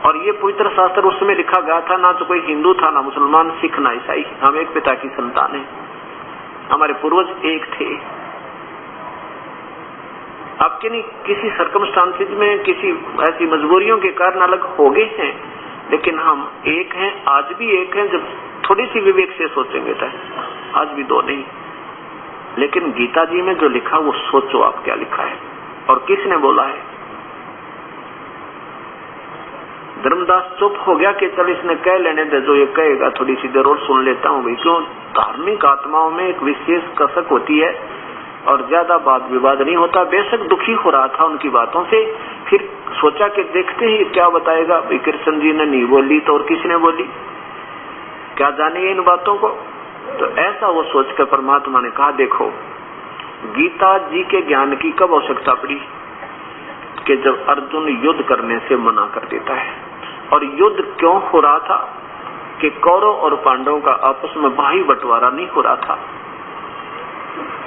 A: और ये पवित्र शास्त्र उस समय लिखा गया था, ना तो कोई हिंदू था, ना मुसलमान, सिख, ना ईसाई, हम एक पिता की संतान है, हमारे पूर्वज एक थे। आपके नहीं किसी सर्कमस्टांसेज में, किसी ऐसी मजबूरियों के कारण अलग हो गए हैं, लेकिन हम एक हैं, आज भी एक हैं। जब थोड़ी सी विवेक से सोचेंगे तो आज भी दो नहीं। लेकिन गीता जी में जो लिखा वो सोचो आप क्या लिखा है और किसने बोला है। धर्मदास चुप हो गया कि चल इसने कह लेने दे, जो ये कहेगा थोड़ी सी देर और सुन लेता हूँ भाई। क्यों? धार्मिक आत्माओं में एक विशेष कसक होती है और ज्यादा वाद विवाद नहीं होता। बेशक दुखी हो रहा था उनकी बातों से, फिर सोचा कि देखते ही क्या बताएगा। भाई कृष्ण जी ने नहीं बोली तो और किसने बोली, क्या जाने इन बातों को। तो ऐसा वो सोचकर परमात्मा ने कहा देखो गीता जी के ज्ञान की कब आवश्यकता पड़ी कि जब अर्जुन युद्ध करने से मना कर देता है। और युद्ध क्यों हो रहा था कि कौरव और पांडवों का आपस में भाई बंटवारा नहीं हो रहा था,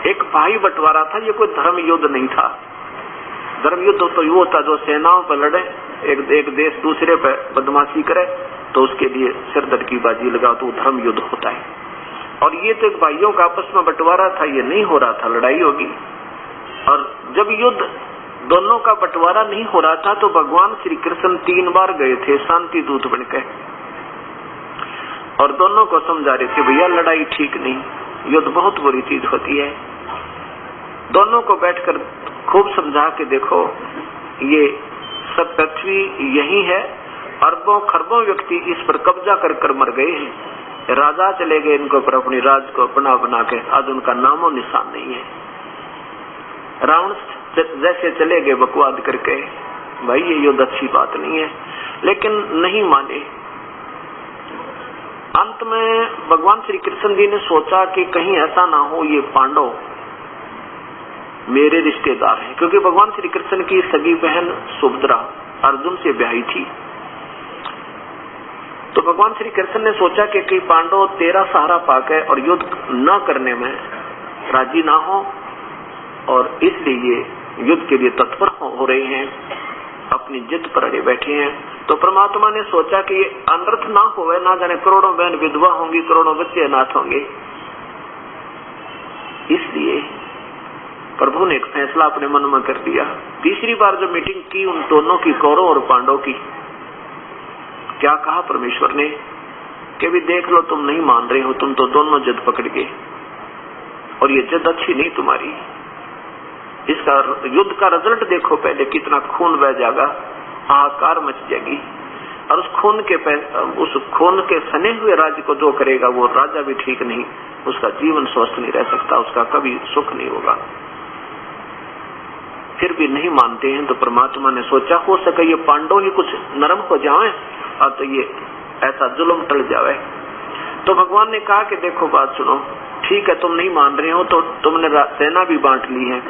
A: एक भाई बंटवारा था, ये कोई धर्म युद्ध नहीं था। धर्म युद्ध तो ये होता जो सेनाओं पर लड़े, एक देश दूसरे पर बदमाशी करे तो उसके लिए सिरदर्द की बाजी लगा, तो धर्म युद्ध होता है। और ये तो एक भाइयों का आपस में बंटवारा था, ये नहीं हो रहा था लड़ाई होगी। और जब युद्ध दोनों का बंटवारा नहीं हो रहा था तो भगवान श्री कृष्ण 3 बार गए थे शांति दूत बनकर, और दोनों को समझा रहे थे भैया लड़ाई ठीक नहीं, युद्ध बहुत बुरी चीज होती है। दोनों को बैठकर खूब समझा के देखो, ये सब पृथ्वी यही है, अरबों खरबों व्यक्ति इस पर कब्जा कर मर गए हैं, राजा चले गए इनको पर अपनी राज को अपना बना के, आज उनका नामो निशान नहीं है। रावण जैसे चले गए बकवाद करके, भाई ये युद्ध अच्छी बात नहीं है, लेकिन नहीं माने। अंत में भगवान श्री कृष्ण जी ने सोचा कि कहीं ऐसा ना हो ये पांडव मेरे रिश्तेदार हैं, क्योंकि भगवान श्री कृष्ण की सगी बहन सुभद्रा अर्जुन से ब्याही थी। तो भगवान श्री कृष्ण ने सोचा कि कई पांडव तेरा सहारा पाकर और युद्ध न करने में राजी ना हो, और इसलिए ये युद्ध के लिए तत्पर हो रहे हैं, अपनी जिद पर अड़े बैठे हैं। तो परमात्मा ने सोचा कि ये अनर्थ ना होवे, ना जाने करोड़ों बहन विधवा होंगी, करोड़ों बच्चे अनाथ होंगे। इसलिए प्रभु ने एक फैसला अपने मन में कर दिया। तीसरी बार जो मीटिंग की उन दोनों की, कौरव और पांडव की, क्या कहा परमेश्वर ने कि भी देख लो तुम नहीं मान रहे हो, तुम तो दोनों जिद पकड़ गए और ये जिद अच्छी नहीं तुम्हारी। इसका युद्ध का रिजल्ट देखो पहले, कितना खून बह जाएगा, हाहाकार मच जाएगी, और उस खून के सने हुए राज्य को जो करेगा वो राजा भी ठीक नहीं, उसका जीवन स्वस्थ नहीं रह सकता, उसका कभी सुख नहीं होगा। फिर भी नहीं मानते हैं तो परमात्मा ने सोचा हो सके ये पांडव ही कुछ नरम हो जाए और तो ये ऐसा जुल्म टल जाए। तो भगवान ने कहा कि देखो बात सुनो, ठीक है तुम नहीं मान रहे हो तो तुमने सेना भी बांट ली है,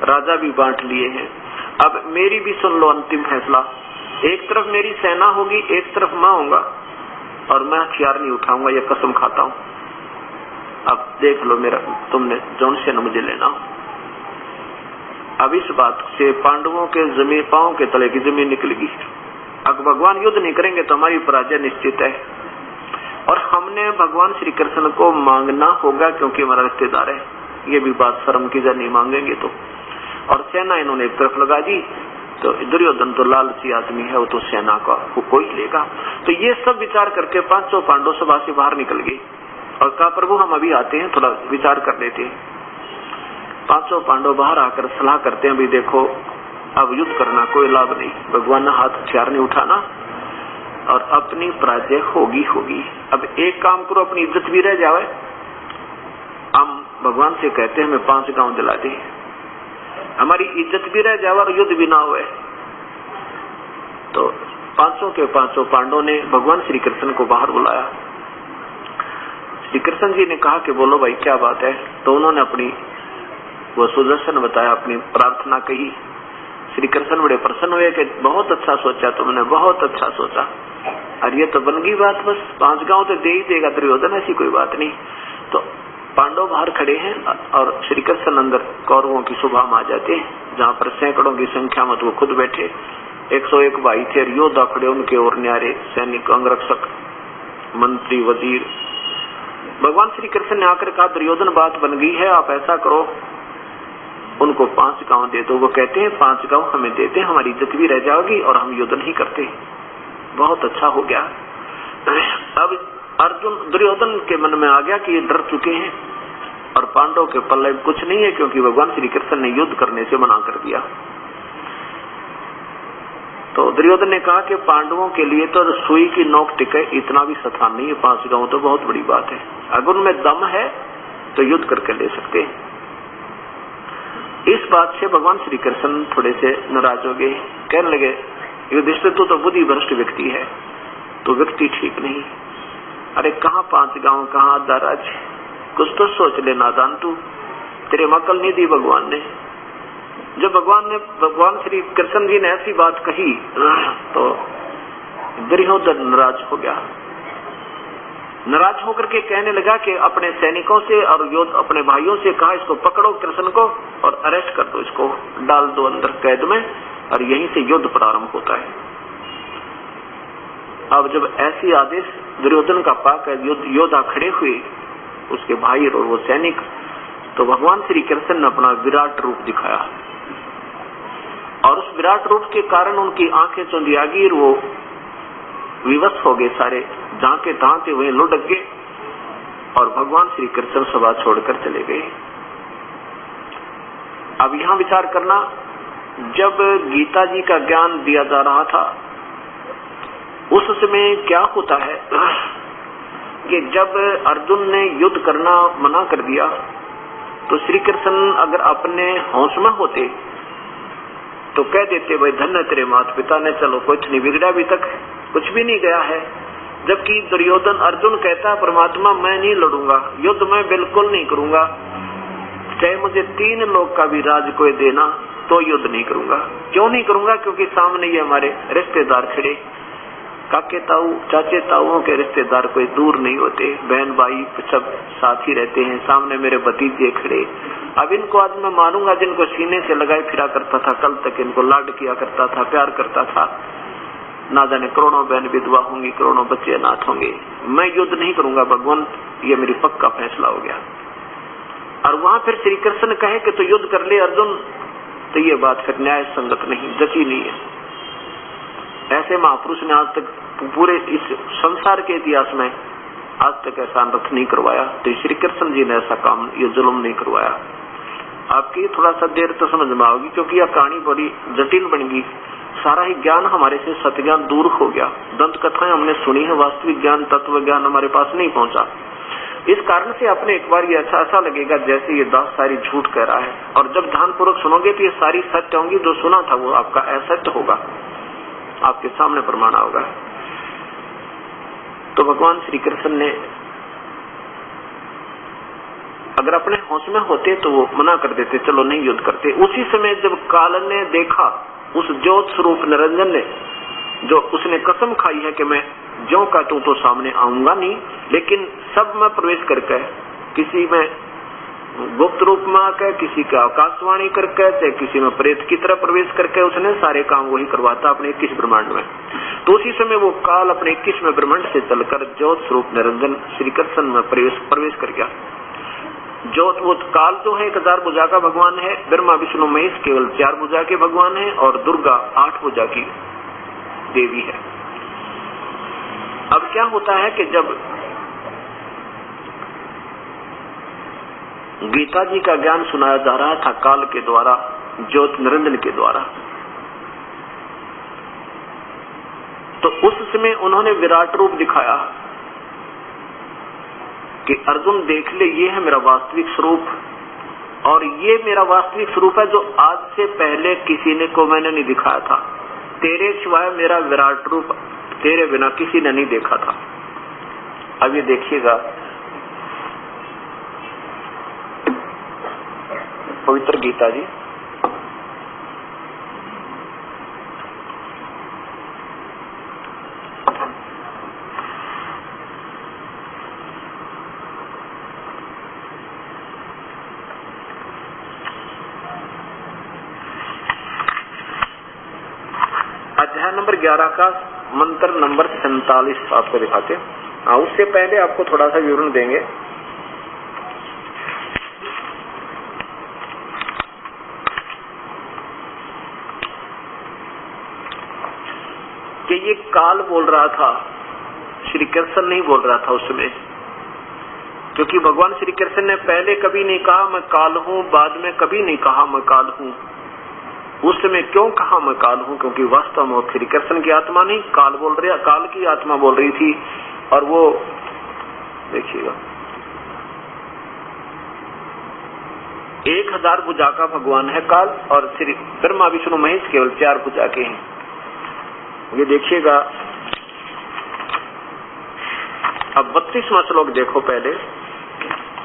A: राजा भी बांट लिए हैं, अब मेरी भी सुन लो अंतिम फैसला। एक तरफ मेरी सेना होगी, एक तरफ मैं होऊंगा, और मैं हथियार नहीं उठाऊंगा, ये कसम खाता हूं। अब देख लो मेरा, तुमने जौन से न मुझे लेना। अब इस बात से पांडवों के जमीन, पांव के तले की जमीन निकलेगी। अगर भगवान युद्ध नहीं करेंगे तो हमारी पराजय निश्चित है, और हमने भगवान श्री कृष्ण को मांगना होगा क्योंकि हमारा रिश्तेदार है। ये भी बात शर्म की जब नहीं मांगेंगे तो। और सेना इन्होंने एक तरफ लगा दी, तो दुर्योधन तो लालची आदमी है, वो तो सेना का कोई लेगा। तो ये सब विचार करके 500 पांडव सभा से बाहर निकल गए और कहा प्रभु हम अभी आते हैं, थोड़ा विचार कर लेते हैं। 500 पांडव बाहर आकर सलाह करते हैं, भी देखो अब युद्ध करना कोई लाभ नहीं, भगवान ने हाथ हथियार नहीं उठाना और अपनी पराजय होगी। अब एक काम करो, अपनी इज्जत भी रह जाए। हम भगवान से कहते हैं हमें 5 गांव दिला दे, हमारी इज्जत भी रह जाए और युद्ध भी ना हुए। तो 500 के 500 पांडवों ने भगवान श्री कृष्ण को बाहर बुलाया। श्री कृष्ण जी ने कहा कि बोलो भाई क्या बात है। तो उन्होंने अपनी वो सुदर्शन बताया, अपनी प्रार्थना कही। श्री कृष्ण बड़े प्रसन्न हुए कि बहुत अच्छा सोचा तुमने, बहुत अच्छा सोचा, और ये तो बन गई बात, बस 5 गांव तो दे ही देगा दुर्योधन, ऐसी कोई बात नहीं। तो पांडव बाहर खड़े हैं और श्री कृष्ण अंदर कौरवों की सभा में आ जाते हैं, जहाँ पर सैकड़ों की संख्या में तो वो खुद बैठे। 101 भाई थे, योद्धा खड़े उनके और न्यारे सैनिक, अंगरक्षक, मंत्री, वजीर। भगवान श्री कृष्ण ने आकर कहा दुर्योधन बात बन गई है, आप ऐसा करो उनको 5 गांव दे दो। वो कहते हैं 5 गांव हमें देते, हमारी इज्जत भी रह जाएगी और हम युद्ध नहीं करते। बहुत अच्छा हो गया। अब अर्जुन दुर्योधन के मन में आ गया कि ये डर चुके हैं और पांडव के पल्ले कुछ नहीं है, क्योंकि भगवान श्री कृष्ण ने युद्ध करने से मना कर दिया। तो दुर्योधन ने कहा कि पांडवों के लिए तो सुई की नोक टिके इतना भी स्थान नहीं है, 5 गांव तो बहुत बड़ी बात है, अगर उनमें दम है तो युद्ध करके ले सकते हैं। इस बात से भगवान श्री कृष्ण थोड़े से नाराज हो गए, कहने लगे युधिष्ठिर तो बुद्धि भ्रष्ट व्यक्ति है, तो व्यक्ति ठीक नहीं। अरे कहाँ 5 गांव, कहाँ आधा राज्य, कुछ तो सोच ले नादान तू, तेरे अकल नहीं दी भगवान ने। जब भगवान श्री कृष्ण जी ने ऐसी बात कही तो दुर्योधन नाराज हो गया। नाराज होकर के कहने लगा कि अपने सैनिकों से और अपने भाइयों से कहा, इसको पकड़ो कृष्ण को और अरेस्ट कर दो, इसको डाल दो अंदर कैद में, और यहीं से युद्ध प्रारंभ होता है। अब जब ऐसी आदेश दुर्योधन का पाकर योद्धा खड़े हुए, उसके भाई और वो सैनिक, तो भगवान श्री कृष्ण ने अपना विराट रूप दिखाया, और उस विराट रूप के कारण उनकी आंखें चौंधिया गई, वो विवश हो गए, सारे जहां के तहां थे वहीं लुढ़क गए, और भगवान श्री कृष्ण सभा छोड़कर चले गए। अब यहां विचार करना, जब गीता जी का ज्ञान दिया जा रहा था उस समय क्या होता है कि जब अर्जुन ने युद्ध करना मना कर दिया तो श्री कृष्ण अगर अपने होश में होते तो कह देते, भाई धन्य तेरे माता पिता ने, चलो कुछ नहीं बिगड़ा, अभी तक कुछ भी नहीं गया है। जबकि दुर्योधन अर्जुन कहता, परमात्मा मैं नहीं लड़ूंगा, युद्ध मैं बिल्कुल नहीं करूंगा, चाहे मुझे 3 लोक का भी राज कोई देना तो युद्ध नहीं करूंगा। क्यों नहीं करूंगा? क्योंकि सामने ये हमारे रिश्तेदार खड़े, काके ताऊ चाचे ताऊओं के रिश्तेदार कोई दूर नहीं होते, बहन भाई सब साथ ही रहते हैं, सामने मेरे भतीजे खड़े। अब इनको आज मैं मारूंगा जिनको सीने से लगाए फिरा करता था, कल तक इनको लाड किया करता था, प्यार करता था, ना जाने करोड़ों बहन विधवा होंगी, करोड़ों बच्चे अनाथ होंगे, मैं युद्ध नहीं करूंगा भगवान, ये मेरी पक्का फैसला हो गया। और वहां फिर श्री कृष्ण कहे कि तो युद्ध कर ले अर्जुन, तो ये बात फिर न्याय संगत नहीं, जची नहीं है। ऐसे महापुरुष ने आज तक पूरे इस संसार के इतिहास में आज तक ऐसा रथ नहीं करवाया, तो श्री कृष्ण जी ने ऐसा काम, ये जुल्म नहीं करवाया। आपकी थोड़ा सा देर तो समझ में आओगी, क्योंकि यह कहानी बड़ी जटिल बन गई, सारा ही ज्ञान हमारे से सत्य ज्ञान दूर हो गया, दंत कथाएं हमने सुनी है, वास्तविक ज्ञान तत्व ज्ञान हमारे पास नहीं पहुंचा। इस कारण से आपने एक बार ये ऐसा लगेगा जैसे ये दास सारी झूठ कह रहा है, और जब ध्यानपूर्वक सुनोगे तो ये सारी सत्य होंगी, जो सुना था वो आपका असत्य होगा, आपके सामने प्रमाण होगा। तो भगवान श्री कृष्ण ने अगर अपने होश में होते तो वो मना कर देते, चलो नहीं युद्ध करते। उसी समय जब काल ने देखा, उस ज्योत स्वरूप निरंजन ने, जो उसने कसम खाई है कि मैं ज्यों का तू तो सामने आऊंगा नहीं, लेकिन सब में प्रवेश करके, किसी में गुप्त रूप में आकर, किसी का आकाशवाणी करके, चाहे किसी में प्रेत की तरह प्रवेश करके, उसने सारे काम वही करवाता अपने 21 ब्रह्मांड में। तो उसी समय वो काल अपने 21वें ब्रह्मांड से चलकर ज्योत स्वरूप निरंजन श्री कृष्ण में प्रवेश कर गया। ज्योत, वो काल जो है 1000 भुजा का भगवान है, ब्रह्मा विष्णु महेश केवल 4 भुजा के भगवान है, और दुर्गा 8 भुजा की देवी है। अब क्या होता है कि जब गीता जी का ज्ञान सुनाया जा रहा था काल के द्वारा, ज्योत निरंजन के द्वारा, तो उस समय उन्होंने विराट रूप दिखाया कि अर्जुन देख ले, ये है मेरा वास्तविक स्वरूप, और ये मेरा वास्तविक स्वरूप है जो आज से पहले किसी ने को मैंने नहीं दिखाया था, तेरे सिवाय मेरा विराट रूप तेरे बिना किसी ने नहीं देखा था। अब ये देखिएगा, पवित्र गीता जी अध्याय नंबर 11 का मंत्र नंबर 47 आपको दिखाते हैं। उससे पहले आपको थोड़ा सा विवरण देंगे। कि ये काल बोल रहा था, श्री कृष्ण नहीं बोल रहा था उस समय, क्योंकि भगवान श्री कृष्ण ने पहले कभी नहीं कहा मैं काल हूं, बाद में कभी नहीं कहा मैं काल हूं। उस समय क्यों कहा मैं काल हूं? क्योंकि वास्तव में श्री कृष्ण की आत्मा नहीं काल बोल रही, काल की आत्मा बोल रही थी। और वो देखिएगा 1000 भुजा का भगवान है काल, और श्री ब्रह्मा विष्णु महेश केवल 4 भुजा के हैं। ये देखिएगा, अब 32वां श्लोक देखो पहले,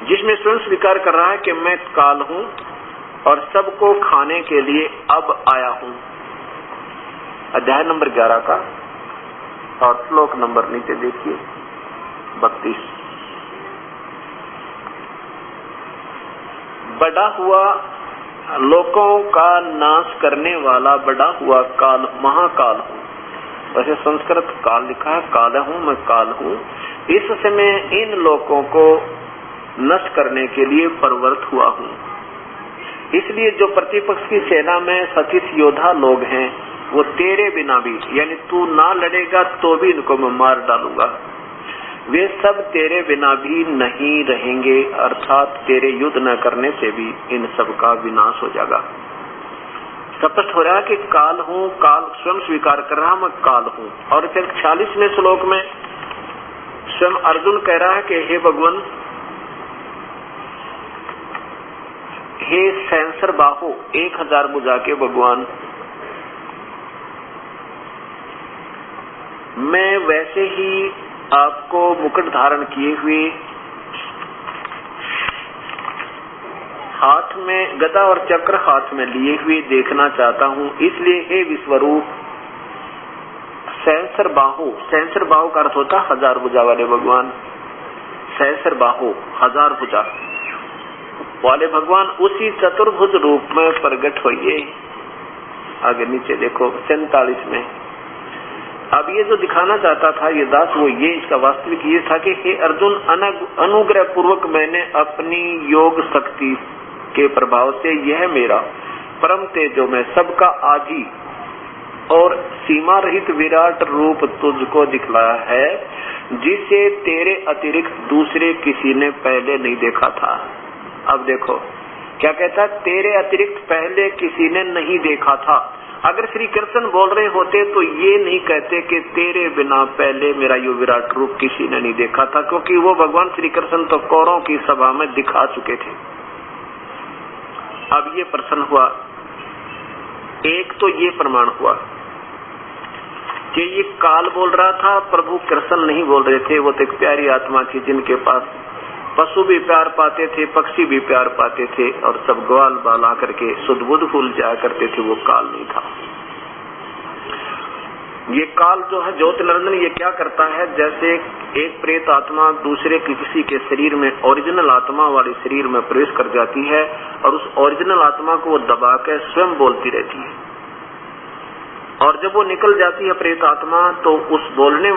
A: जिसमें स्वयं स्वीकार कर रहा है कि मैं काल हूं और सबको खाने के लिए अब आया हूं। अध्याय नंबर 11 का और श्लोक नंबर नीचे देखिए, 32। बड़ा हुआ लोकों का नाश करने वाला बड़ा हुआ काल महाकाल हूँ। वैसे संस्कृत काल लिखा है, काल हूँ, मैं काल हूँ। इस समय इन लोकों को नष्ट करने के लिए प्रवृत्त हुआ हूँ। इसलिए जो प्रतिपक्ष की सेना में सतीश योद्धा लोग हैं, वो तेरे बिना भी, यानी तू ना लड़ेगा तो भी इनको मैं मार डालूंगा, वे सब तेरे बिना भी नहीं रहेंगे, अर्थात तेरे युद्ध न करने से भी इन सब का विनाश हो जाएगा। स्पष्ट हो रहा है कि काल हूँ, काल स्वयं स्वीकार कर रहा, मैं काल हूँ। और फिर 46वें श्लोक में स्वयं अर्जुन कह रहा है कि हे भगवान, हे सहस्र बाहु, 1000 भुजा के भगवान, मैं वैसे ही आपको मुकुट धारण किए हुए, हाथ में गदा और चक्र हाथ में लिए हुए देखना चाहता हूँ। इसलिए हे विश्वरूप सहस्र बाहु, सहस्र बाहु का अर्थ होता है 1000 भुजा वाले भगवान। सहस्र बाहु 1000 भुजा वाले भगवान उसी चतुर्भुज रूप में प्रकट होइए। आगे नीचे देखो 47 में। अब ये जो दिखाना चाहता था ये दास, वो ये इसका वास्तविक ये था कि हे अर्जुन, अनुग्रह पूर्वक मैंने अपनी योग शक्ति के प्रभाव से यह मेरा परम तेजो में सबका आदि और सीमा रहित विराट रूप तुझको दिखलाया है, जिसे तेरे अतिरिक्त दूसरे किसी ने पहले नहीं देखा था। अब देखो क्या कहता है, तेरे अतिरिक्त पहले किसी ने नहीं देखा था। अगर श्री कृष्ण बोल रहे होते तो ये नहीं कहते कि तेरे बिना पहले मेरा यो विराट रूप किसी ने नहीं देखा था, क्योंकि वो भगवान श्री कृष्ण तो कौरों की सभा में दिखा चुके थे। अब ये प्रश्न हुआ, एक तो ये प्रमाण हुआ कि ये काल बोल रहा था, प्रभु कृष्ण नहीं बोल रहे थे। वो तो एक प्यारी आत्मा थी जिनके पास पशु भी प्यार पाते थे, पक्षी भी प्यार पाते थे, और सब ग्वाल बाल आकर के सुध बुध भूल जाया करते थे। वो काल नहीं था। ये काल जो है ज्योतिर्नंदन, ये क्या करता है, जैसे एक प्रेत आत्मा दूसरे किसी के शरीर में, ओरिजिनल आत्मा वाले शरीर में प्रवेश कर जाती है और उस ओरिजिनल आत्मा को वो दबा के स्वयं बोलती रहती है, और जब वो निकल जाती है प्रेत आत्मा, तो उस बोलने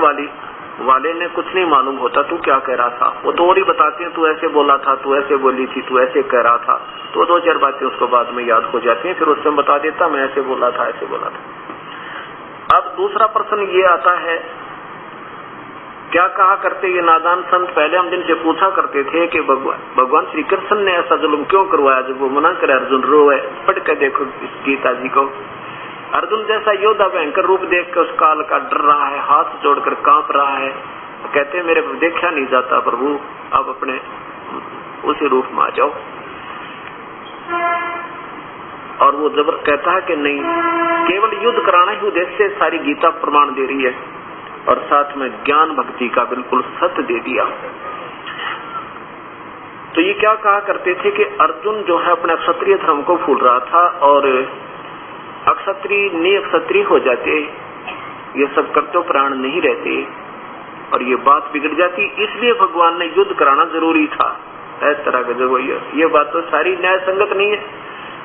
A: वाले ने कुछ नहीं मालूम होता तू क्या कह रहा था। वो तो और ही बताते हैं, तू ऐसे बोला था, तू ऐसे बोली थी, तू ऐसे कह रहा था। तो 2-4 बातें उसको बाद में याद हो जाती हैं, फिर उस समय बता देता मैं ऐसे बोला था, ऐसे बोला था। अब दूसरा प्रश्न ये आता है, क्या कहा करते ये नादान संत, पहले हम जिनसे पूछा करते थे कि भगवान श्री कृष्ण ने ऐसा जुल्म क्यों करवाया। जब वो मना करे अर्जुन रोए, पढ़ के देखो गीता जी को। अर्जुन जैसा योद्धा भयंकर रूप देख कर उस काल का डर रहा है, हाथ जोड़कर कांप रहा है, कहते मेरे देखा नहीं जाता प्रभु, अब अपने उसी रूप में आ जाओ। और वो जबर कहता है कि नहीं, केवल युद्ध कराना ही उद्देश्य से सारी गीता प्रमाण दे रही है, और साथ में ज्ञान भक्ति का बिल्कुल सत्य दे दिया। तो ये क्या कहा करते थे कि अर्जुन जो है अपने क्षत्रिय धर्म को भूल रहा था, और अक्षत्रिय निक्षत्रिय हो जाते, ये सब कर्तव्य प्राण नहीं रहते, और ये बात बिगड़ जाती। इसलिए भगवान ने युद्ध कराना जरूरी था। इस तरह का जो ये बात तो सारी न्याय संगत नहीं है।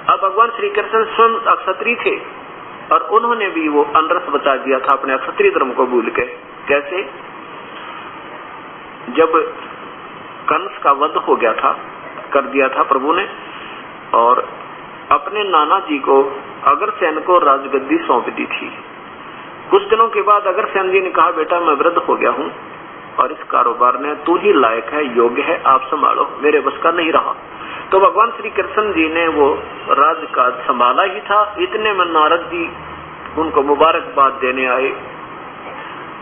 A: अब भगवान श्री कृष्ण स्वयं अक्षत्रिय थे, और उन्होंने भी वो अनरस बचा दिया था अपने अक्षत्रिय धर्म को भूल के। कैसे? जब कंस का वध हो गया था, कर दिया था प्रभु ने, और अपने नाना जी को अग्रसेन को राजगद्दी सौंप दी थी। कुछ दिनों के बाद अग्रसेन जी ने कहा, बेटा मैं वृद्ध हो गया हूँ और इस कारोबार में तू ही लायक है, योग्य है, आप संभालो, मेरे बस का नहीं रहा। तो भगवान श्री कृष्ण जी ने वो राजकाज संभाला ही था। इतने में नारद जी उनको मुबारकबाद देने आए,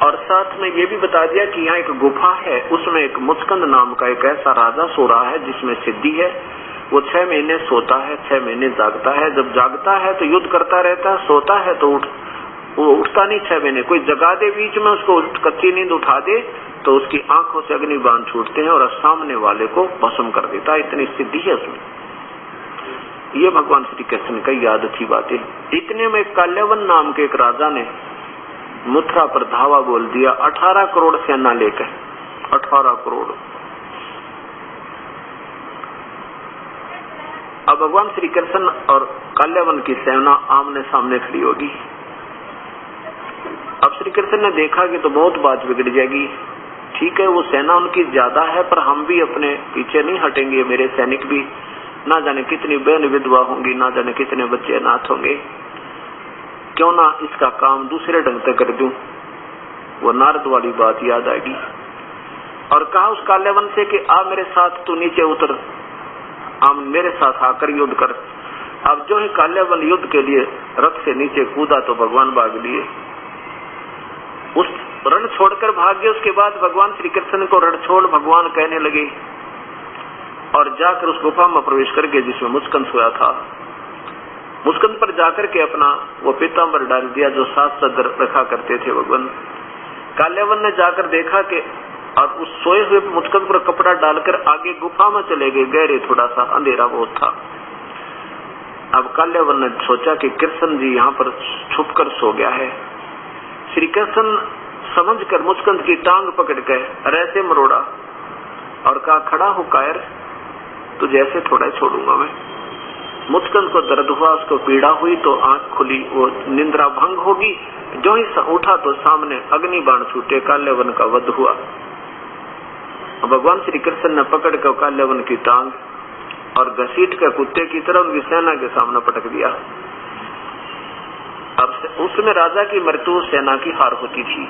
A: और साथ में ये भी बता दिया कि यहाँ एक गुफा है, उसमें एक मुचकंद नाम का एक ऐसा राजा सो रहा है जिसमें सिद्धि है। वो 6 महीने सोता है, 6 महीने जागता है। जब जागता है तो युद्ध करता रहता है, सोता है तो वो उठता नहीं 6 महीने। कोई जगा दे बीच में, उसको कच्ची नींद उठा दे तो उसकी आंखों से अग्नि बाण छूटते हैं और सामने वाले को भस्म कर देता है। इतनी सिद्धि है उसमें। ये भगवान श्री कृष्ण का याद थी बातें। इतने में काल्यवन नाम के एक राजा ने मथुरा पर धावा बोल दिया 18 करोड़ सेना लेकर, 18 करोड़। अब भगवान श्री कृष्ण और काल्यावन की सेना आमने सामने खड़ी होगी। अब श्री कृष्ण ने देखा कि तो बहुत बात बिगड़ जाएगी। ठीक है, वो सेना उनकी ज्यादा है, पर हम भी अपने पीछे नहीं हटेंगे। मेरे सैनिक भी ना जाने कितनी बहन विधवा होंगी, ना जाने कितने बच्चे अनाथ होंगे। क्यों ना इसका काम दूसरे ढंग से कर दूं। वो नारद वाली बात याद आएगी और कहा उस काल्यावन से कि आ मेरे साथ, तू नीचे उतर, आप मेरे साथ आकर युद्ध कर। अब जो ही काल्यावन युद्ध के लिए रथ से नीचे कूदा तो भगवान भाग लिए, उस रण छोड़कर भाग गए। उसके बाद भगवान श्री कृष्ण को रण छोड़ भगवान कहने लगे और जाकर उस गुफा में प्रवेश करके जिसमें मुस्कंद सोया था, मुस्कंद पर जाकर के अपना वो पीतांबर डाल दिया जो साथ सदर रखा करते थे भगवान। काल्यावन ने जाकर देखा कि और उस सोए हुए मुस्कंद पर कपड़ा डालकर आगे गुफा में चले गए। गहरे थोड़ा सा अंधेरा बहुत था। अब काल्यावन ने सोचा कि कृष्ण जी यहाँ पर छुपकर सो गया है। श्री कृष्ण समझकर मुस्कंद की टांग पकड़ कर ऐसे मरोड़ा और कहा, खड़ा हो कायर, तुझे ऐसे थोड़ा छोड़ूंगा मैं। मुस्कंद को दर्द हुआ, उसको पीड़ा हुई तो आंख खुली, वो निंद्रा भंग होगी। जो ही उठा तो सामने अग्नि बाण छूटे, काल्यावन का वध हुआ। भगवान श्री कृष्ण ने पकड़ कर काल्यावन की टांग और घसीट कर कुत्ते की तरह उनकी सेना के सामने पटक दिया। अब उसमें राजा की मृत्यु, सेना की हार होती थी।